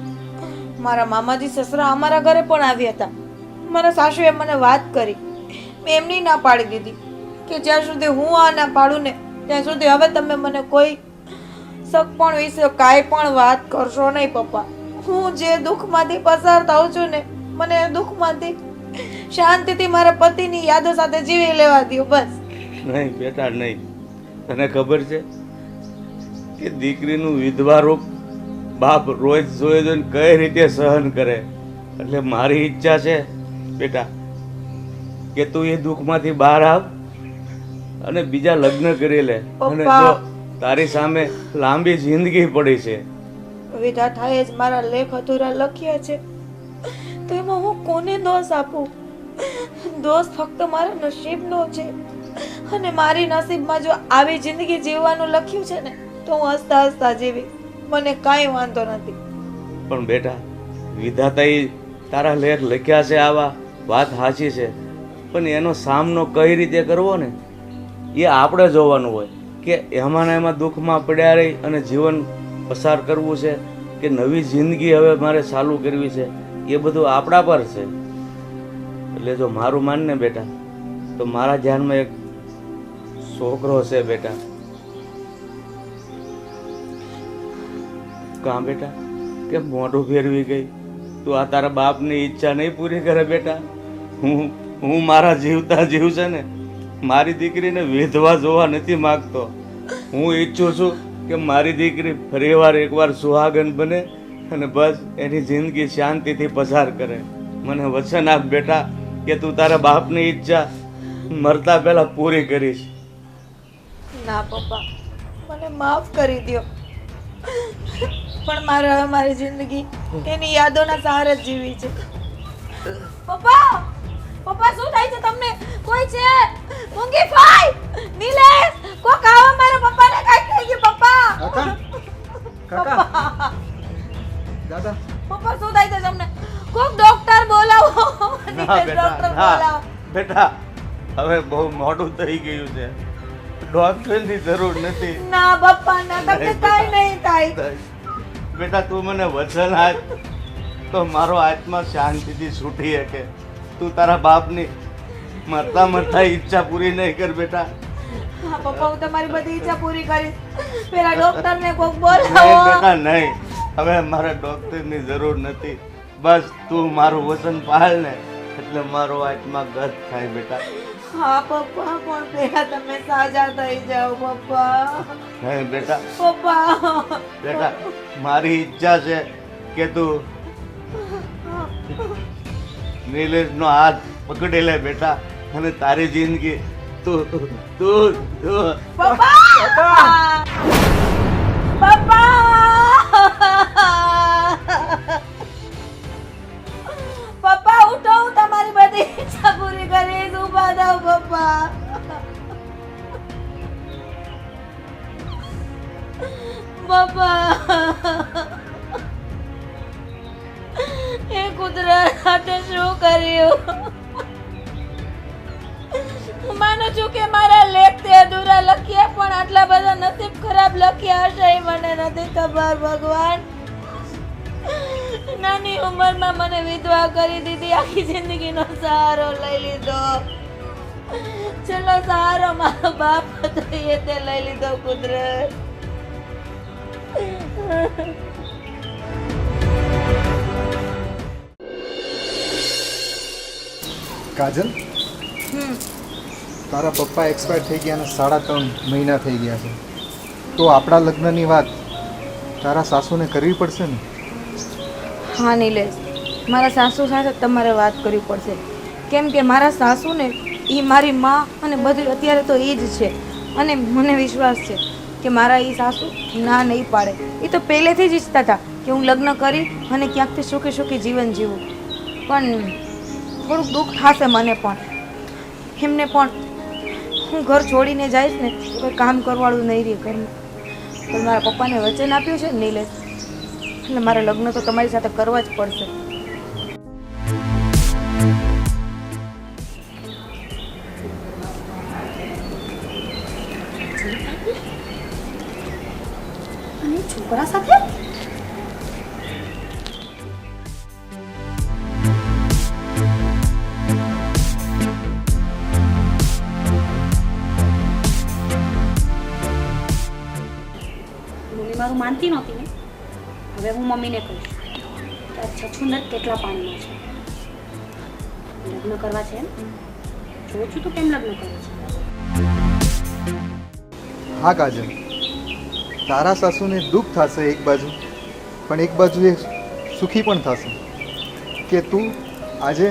Speaker 3: મારા મામાજી સસરા અમારા ઘરે પણ આવ્યા હતા. મારા સાસુએ મને વાત કરી. મેં એમની ના પાડી દીધી કે જ્યાં સુધી હું આ ના પાડું ને ત્યાં સુધી હવે તમે મને કોઈ સગપણ વિશે કાંઈ પણ વાત કરશો નહીં પપ્પા. હું જે દુઃખમાંથી પસાર થાઉં છું ને મને એ દુઃખમાંથી શાંતિથી મારા પતિની યાદો સાથે જીવી લેવા દો બસ.
Speaker 7: નહીં બેટા નહીં. તને ખબર છે કે દીકરીનું વિધવા રૂપ બાપ રોજ જોઈને કઈ રીતે સહન કરે. એટલે મારી ઈચ્છા છે બેટા કે તું એ દુઃખમાંથી બહાર આવ અને બીજા લગ્ન કરી લે. અને
Speaker 3: પપ્પા.
Speaker 7: જો તારી સામે લાંબી જિંદગી પડી છે.
Speaker 3: વિધાતાએ જ મારા લેખ અધૂરા લખ્યા છે તો એમાં હું કોને દોષ આપું? દોષ ફક્ત મારા નસીબનો છે. અને મારી નસીબમાં જો આવી જિંદગી જીવવાનું લખ્યું છે ને તો હું હસતા હસતા જીવી. મને કાંઈ વાંધો નથી.
Speaker 7: પણ બેટા વિધાતાએ તારા લેખ લખ્યા છે આવા વાત સાચી છે, પણ એનો સામનો કઈ રીતે કરવો ને એ આપણે જોવાનું હોય કે એમાં ને એમાં દુઃખમાં પડ્યા રહી અને જીવન પસાર કરવું છે કે નવી જિંદગી હવે મારે ચાલુ કરવી છે એ બધું આપણા પર છે. એટલે જો મારું માન ને બેટા તો મારા ધ્યાનમાં એક છોકરો છે બેટા. કાં બેટા કે મોઢું ફેરવી ગઈ? તું આ તારા બાપની ઈચ્છા નહીં પૂરી કરે બેટા? હું મારા જીવતા જીવ છે ને મારી દીકરીને વિધવા જોવા નથી માંગતો. હું ઈચ્છું છું કે મારી દીકરી ફરીવાર એકવાર સુહાગન બને અને બસ એની જિંદગી શાંતિથી પસાર કરે. મને વચન આપ બેટા કે તું તારા બાપની ઈચ્છા મરતા પહેલા પૂરી કરીશ.
Speaker 3: ના પપ્પા, મને માફ કરી દો. પણ મારે હવે મારી જિંદગી એની યાદોના સહારે જ જીવી છે. પપ્પા, પપ્પા શું થાય છે તમને? કોઈ છે? મૂંગી ફાઈ, નિલેશ, કોક આવો, મારા પપ્પાને કાંઈ થઈ ગયું. પપ્પા,
Speaker 5: કાકા દાદા
Speaker 3: પપ્પા શું થાય છે તમને? કોક ડોક્ટર બોલાવો. નિલેશ, ડોક્ટર બોલાવો.
Speaker 7: બેટા હવે બહુ મોડું થઈ ગયું છે. ડોક્ટરની જરૂર નથી.
Speaker 3: ના પપ્પા, ના, તમને કાંઈ નહીં થાય.
Speaker 7: બેટા તું મને વચન આપ તો મારો આત્મા શાંતિથી છૂટી શકે. તું તારા બાપની મરતા મરતા ઈચ્છા પૂરી નહીં કર બેટા.
Speaker 3: હા પપ્પા, હું તમારી બધી ઈચ્છા પૂરી કરીશ. પેલા ડોક્ટરને કોક
Speaker 7: નહીં
Speaker 3: બોલાવો.
Speaker 7: બેટા નહીં. હવે મારે ડોક્ટરની જરૂર નથી. બસ તું મારું વચન પાળ ને એટલે મારો આત્મા ગત થાય બેટા.
Speaker 3: હા પપ્પા, પણ પેલા તમે સાજા થઈ જાઓ પપ્પા.
Speaker 7: નહીં બેટા.
Speaker 3: પપ્પા,
Speaker 7: બેટા મારી ઈચ્છા છે કે તું નિલેશનો હાથ પકડી લે બેટા અને તારી જિંદગી તું તું તું
Speaker 3: પપ્પા, પપ્પા, પપ્પા ઉઠો, હું તમારી બધી ઈચ્છા પૂરી કરીશ. ઊભા થાઓ પપ્પા. પપ્પા, એ કુદરત સાથે શું કર્યું? હું માનું છું કે મારા લેખ તે અધૂરા લખ્યા, પણ આટલા બધા નસીબ ખરાબ લખ્યા હશે એ મને નથી ખબર. ભગવાન, નાની ઉંમરમાં મને વિધવા કરી દીધી. આખી જિંદગીનો સહારો લઈ લીધો. છેલ્લો સહારો મારો બાપ હતો એ તે લઈ લીધો. કુદરત,
Speaker 5: કાજલ, તારા પપ્પા એક્સપાયર થઈ ગયા અને 3.5 મહિના થઈ ગયા છે. તો આપણા લગ્નની વાત તારા સાસુને કરવી પડશે ને?
Speaker 2: હા નિલેશ, મારા સાસુ સાથે તમારે વાત કરવી પડશે. કેમ કે મારા સાસુ ને એ મારી માં અને બધું અત્યારે તો એ જ છે. અને મને વિશ્વાસ છે કે મારા એ સાસુ ના નહીં પાડે. એ તો પહેલેથી જ ઈચ્છતા હતા કે હું લગ્ન કરી અને ક્યાંકથી સુખી સુખી જીવન જીવું. પણ થોડુંક દુઃખ થશે મને પણ. એમને પણ હું ઘર છોડીને જઈશ ને કોઈ કામ કરવાળું નહીં રહે ઘરમાં. પણ મારા પપ્પાને વચન આપ્યું છે ને નિલેશ, એટલે મારે લગ્ન તો તમારી સાથે કરવા જ પડશે.
Speaker 8: અને છોકરા સાથે
Speaker 2: જાણતી નહોતી ને, હવે હું મમ્મીને કહીશ કે આ છછુંદર કેટલા પાણીમાં છે. લગ્ન કરવા છે એમ? જોઉં છું તું કેમ લગ્ન કરે છે.
Speaker 5: હા કાજલ, તારા સાસુને દુઃખ થશે એક બાજુ, પણ એક બાજુ એ સુખી પણ થશે કે તું આજે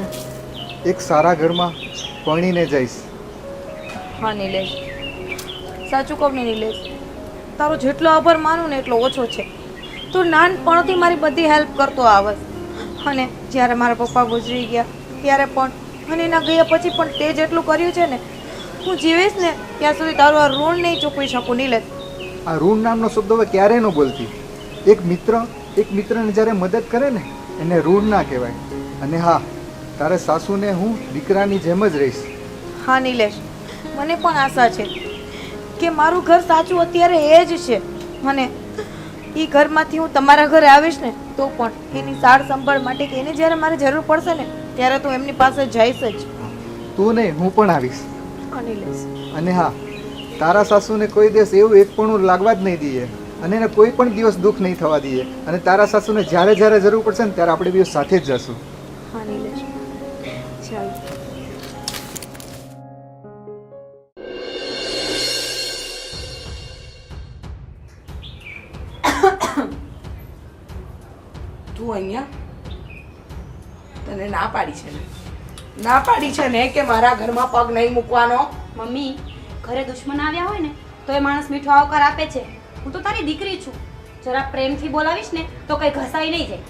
Speaker 5: એક સારા ઘરમાં પરણીને જઈશ.
Speaker 3: હા નિલેશ, સાચું કહું ને નિલેશ, તારો જેટલો આભાર માનું ને એટલો ઓછો છે. તું નાનપણથી મારી બધી હેલ્પ કરતો આવસ, અને જ્યારે મારા પપ્પા ગુજરી ગયા ત્યારે પણ, અને એના ગયા પછી પણ તે જેટલું કર્યું છે ને, હું જીવીશ ને ત્યાં સુધી તારું આ ઋણ નહીં ચૂકવી શકું નિલેશ.
Speaker 5: આ ઋણ નામનો શબ્દ હવે ક્યારેય ન બોલતી. એક મિત્રને જ્યારે મદદ કરે ને એને ઋણ ના કહેવાય. અને હા, તારે સાસુને હું દીકરાની જેમ જ રહીશ.
Speaker 3: હા નિલેશ, મને પણ આશા છે કે મારું ઘર સાચું અત્યારે એ જ છે, અને એ ઘરમાંથી હું તમારા ઘરે આવીશ ને તો પણ એની સાર સંભાળ માટે કે એને જ્યારે મારે જરૂર પડશે ને ત્યારે તું એમની પાસે જઈશ જ.
Speaker 5: તું નહીં, હું પણ આવીશ.
Speaker 3: હા નિલેશ.
Speaker 5: અને હા, તારા સાસુને કોઈ દિવસ એવું એકપણું લાગવા જ નહીં દઈએ, અને એને કોઈ પણ દિવસ દુઃખ નહીં થવા દઈએ. અને તારા સાસુને જ્યારે જ્યારે જરૂર પડશે ને ત્યારે આપણે દિવસ સાથે જ જશું.
Speaker 3: હા નિલેશ, ચાલો.
Speaker 1: તું અહીંયા તને ના પાડી છે ને, ના પાડી છે ને કે મારા ઘરમાં પગ નહીં મૂકવાનો.
Speaker 2: મમ્મી, ઘરે દુશ્મન આવ્યા હોય ને તો એ માણસ મીઠો આવકાર આપે છે. હું તો તારી દીકરી છું, જરા પ્રેમથી બોલાવીશ ને તો કંઈ ઘસાઈ નહીં જાય.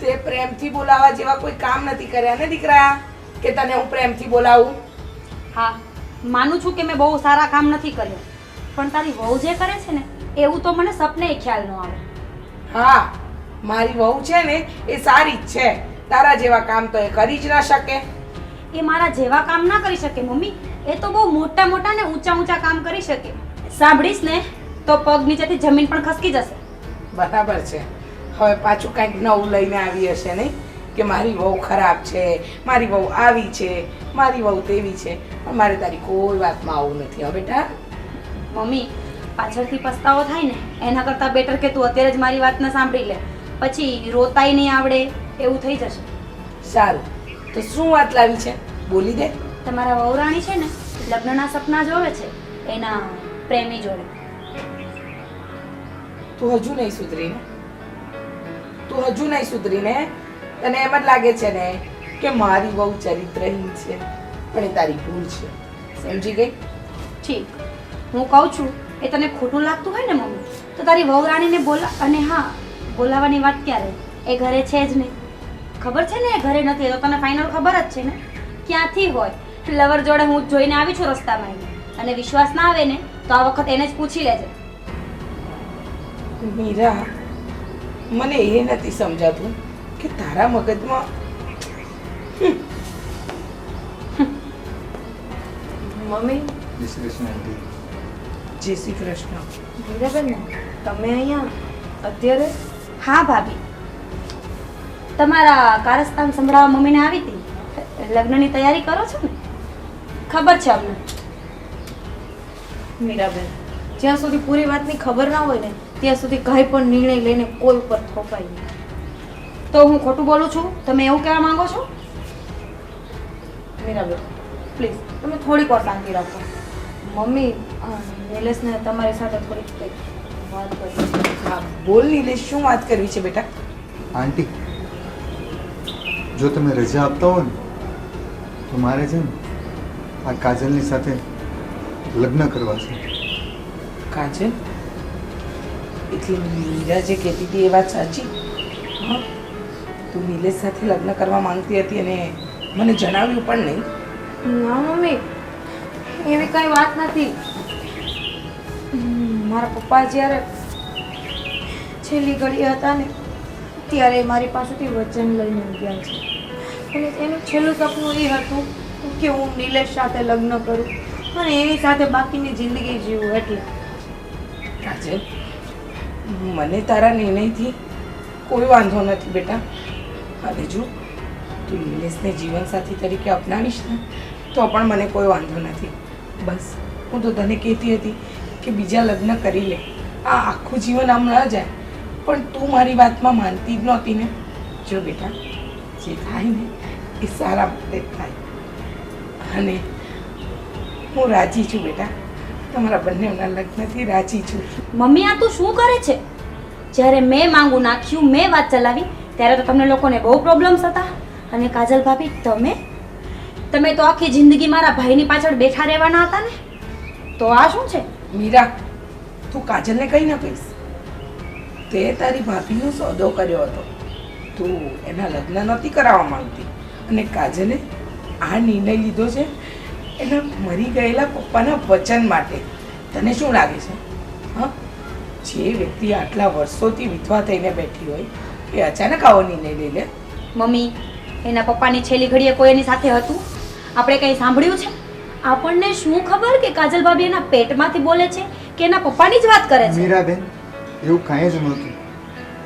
Speaker 1: તે પ્રેમથી બોલાવા જેવા કોઈ કામ નથી કર્યા ને દીકરા કે તને હું પ્રેમથી બોલાવું.
Speaker 2: હા, માનું છું કે મેં બહુ સારા કામ નથી કર્યા, પણ તારી વહુ જે કરે છે ને એવું તો મને સપને ખ્યાલ ન આવે.
Speaker 1: હા, મારી વહુ છે ને એ સારી જ છે, તારા જેવા કામ તો એ કરી જ ના શકે.
Speaker 2: એ મારા જેવા કામ ના કરી શકે મમ્મી, એ તો બહુ મોટા મોટા ને ઊંચા ઊંચા કામ કરી શકે. સાંભળીશ ને તો પગ નીચેથી જમીન પણ ખસકી જશે.
Speaker 1: બરાબર છે, હવે પાછું કંઈક નવું લઈને આવી હશે નહીં કે મારી વહુ ખરાબ છે, મારી વહુ આવી છે, મારી વહુ તેવી છે. પણ મારે તારી કોઈ વાતમાં આવું નથી હો બેટા.
Speaker 2: મમ્મી, પાછળથી પસ્તાવો થાય ને એના કરતાં બેટર કે તું અત્યારે જ મારી વાતને સાંભળી લે, પછી રોતાય નહીં આવડે એવું થઈ જશે.
Speaker 1: સારું, તો શું વાત લાવી છે બોલી દે.
Speaker 2: તમારા વહુરાણી છે ને લગ્નના સપના જોવે છે એના પ્રેમી જોડે.
Speaker 1: તું હજુ નહીં સુધરીને, તું હજુ નહીં સુધરીને. તને એમ જ લાગે છે ને કે મારી બહુ ચરિત્રહીન છે, પણ એ તારી ભૂલ છે. સમજી ગઈ?
Speaker 2: ઠીક, હું કહું છું એ તને ખોટું લાગતું હોય ને મમ્મી તો તારી વહુરાણીને બોલા. અને હા, બોલાવાની વાત ક્યારે, એ ઘરે છે જ નહીં. ખબર છે ને એ ઘરે નથી, એ તો તને ફાઇનલ ખબર જ છે ને. ક્યાંથી હોય? લવર જોડે હું જોઈને આવી છું રસ્તામાં એને, અને વિશ્વાસ ના આવે ને તો આ વખત એને જ પૂછી લેજે.
Speaker 1: મીરા, મને એ નથી સમજાતું કે તારા મગજમાં
Speaker 3: મમ્મી,
Speaker 5: જય શ્રી કૃષ્ણ આંટી.
Speaker 1: જય શ્રી કૃષ્ણ.
Speaker 3: મીરાબેન, તમે અહીંયા અત્યારે?
Speaker 2: હા ભાભી, તમારા કારસ્તાન સંભળાવવા મમ્મીને આવી હતી. લગ્નની તૈયારી કરો છો ને? ખબર છે અમને.
Speaker 3: મીરાબેન, જ્યાં સુધી પૂરી વાતની ખબર ના હોય ને ત્યાં સુધી કાંઈ પણ નિર્ણય લઈને કોઈ ઉપર થોપાય નહીં.
Speaker 2: તો હું ખોટું બોલું છું? તમે એવું કહેવા માંગો છો?
Speaker 3: મીરાબેન, પ્લીઝ તમે થોડીક વાર શાંતિ રાખો. મમ્મી, નિલેશને તમારી સાથે થોડીક કંઈક વાત કરવી છે.
Speaker 1: હા બોલ નિલેશ, શું વાત કરવી છે બેટા?
Speaker 5: આંટી, જો તમે રજા આપતા હો ને તો મારે છે ને આ કાજલની સાથે લગ્ન કરવા છે.
Speaker 1: કાજલ, એટલે મીરા જે કહેતી હતી એ વાત સાચી? હા, તું નિલેશ સાથે લગ્ન કરવા માંગતી હતી અને મને જણાવ્યું પણ નહીં.
Speaker 3: ના મમ્મી, એવી કઈ વાત નથી. મારા પપ્પા જ્યારે છેલ્લી ઘડીએ હતા ને ત્યારે મારી પાસેથી વચન લઈને ગયા છે, અને એનું છેલ્લું સપનું એ હતું કે હું નિલેશ સાથે લગ્ન કરું અને એની સાથે બાકીની જિંદગી જીવું. એટલે
Speaker 1: કાજલ, મને તારા નિર્ણયથી કોઈ વાંધો નથી બેટા. અને જો તું નિલેશને જીવનસાથી તરીકે અપનાવીશ ને તો પણ મને કોઈ વાંધો નથી. બસ હું તો તને કહેતી હતી કે બીજા લગ્ન કરી લે, આ આખું જીવન આમ ન જાય. પણ તું મારી વાતમાં માનતી જ નહોતી ને. જો બેટા, જે થાય ને એ સારા માટે જ થાય. અને હું રાજી છું બેટા, તમારા બંનેના લગ્નથી રાજી છું.
Speaker 2: મમ્મી આ તું શું કરે છે? જ્યારે મેં માંગુ નાખ્યું, મેં વાત ચલાવી, ત્યારે તો તમને લોકોને બહુ પ્રોબ્લેમ્સ હતા. અને કાજલ ભાભી, તમે તો આખી જિંદગી મારા ભાઈની પાછળ બેઠા રહેવાના હતા ને. તો આ શું છે?
Speaker 1: મીરા, તું કાજલને કંઈ ન કહીશ. તે તારી ભાભીનો સોદો કર્યો હતો. તું એના લગ્ન નહોતી કરાવવા માંગતી, અને કાજલે આ નિર્ણય લીધો છે એના મરી ગયેલા પપ્પાના વચન માટે. તને શું લાગે છે? હા, જે વ્યક્તિ આટલા વર્ષોથી વિધવા થઈને બેઠી હોય એ અચાનક આવો નિર્ણય લઈ લે?
Speaker 2: મમ્મી, એના પપ્પાની છેલ્લી ઘડીએ કોઈ એની સાથે હતું? આપણે કંઈ સાંભળ્યું છે? આપણને શું ખબર કે કાજલ ભાભી એના પેટમાંથી બોલે છે કે એના પપ્પાની જ વાત કરે છે?
Speaker 5: મીરાબેન, એવું કાંઈ જ નહોતું.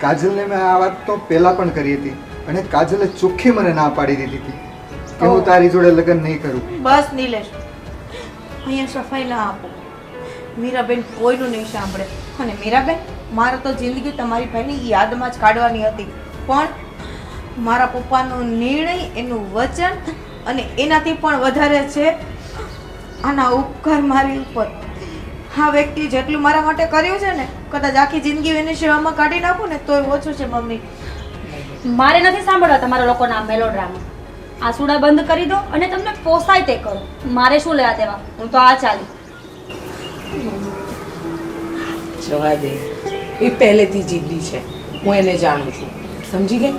Speaker 5: કાજલને મેં આ વાત તો પહેલાં પણ કરી હતી અને કાજલે ચોખ્ખી મને ના પાડી દીધી હતી કે હું તારી જોડે લગ્ન નહીં કરું.
Speaker 3: બસ નિલેશ, અહીંયા સફાઈ ના આપો. મીરાબેન કોઈનું નહીં સાંભળે. અને મીરાબેન, મારે તો જિંદગી તમારી ભાઈની યાદમાં જ કાઢવાની હતી, પણ મારા પપ્પાનો નિર્ણય, એનું વચન અને એનાથી પણ વધારે છે આના ઉપકાર મારી ઉપર. આ વ્યક્તિ જેટલું મારા માટે કર્યું છે ને, કદાચ આખી જિંદગી એની સેવામાં કાઢી નાખું ને તોય ઓછું છે મમ્મી.
Speaker 2: મારે નથી સાંભળવા તમારા લોકોના આ મેલોડ્રામા. આ સુડા બંધ કરી દો અને તમને પોસાય તે કરો. મારે શું લેવા દેવા? હું તો આ ચાલી.
Speaker 1: જવા દે, એ પહેલેથી જિદ્દી છે, હું એને જાણું છું. સમજી ગઈ?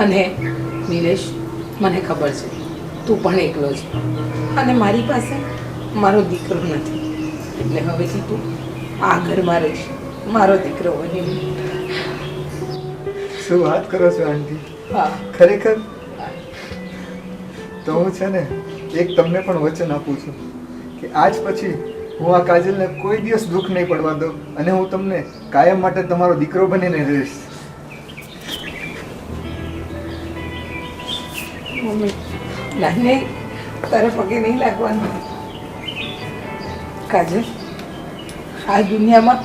Speaker 1: અને નિલેશ, મને ખબર છે તું પણ એકલો છે અને મારી પાસે મારો દીકરો નથી, એટલે હવેથી તું આ ઘરમાં રહીશ, મારો દીકરો બની.
Speaker 5: શું વાત કરો છો આંટી?
Speaker 1: હા,
Speaker 5: ખરેખર? તો હું છે ને એક તમને પણ વચન આપું છું કે આજ પછી હું આ કાજલને કોઈ દિવસ દુઃખ નહીં પડવા દઉં અને હું તમને કાયમ માટે તમારો દીકરો બનીને રહીશ.
Speaker 1: મમ્મી, લાને તારા પગે નહીં લાગવાનું. કાજલ, આ દુનિયામાં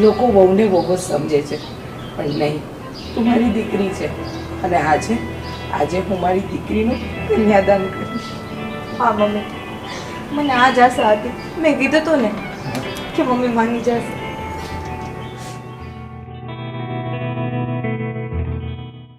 Speaker 1: લોકો વહુને વહુ જ સમજે છે, પણ નહીં, તું મારી દીકરી છે અને આજે હું મારી દીકરીનું કન્યાદાન કરીશ.
Speaker 3: હા મમ્મી, મને આ જ આશા હતી. મેં કીધું હતું ને કે મમ્મી માની જશે.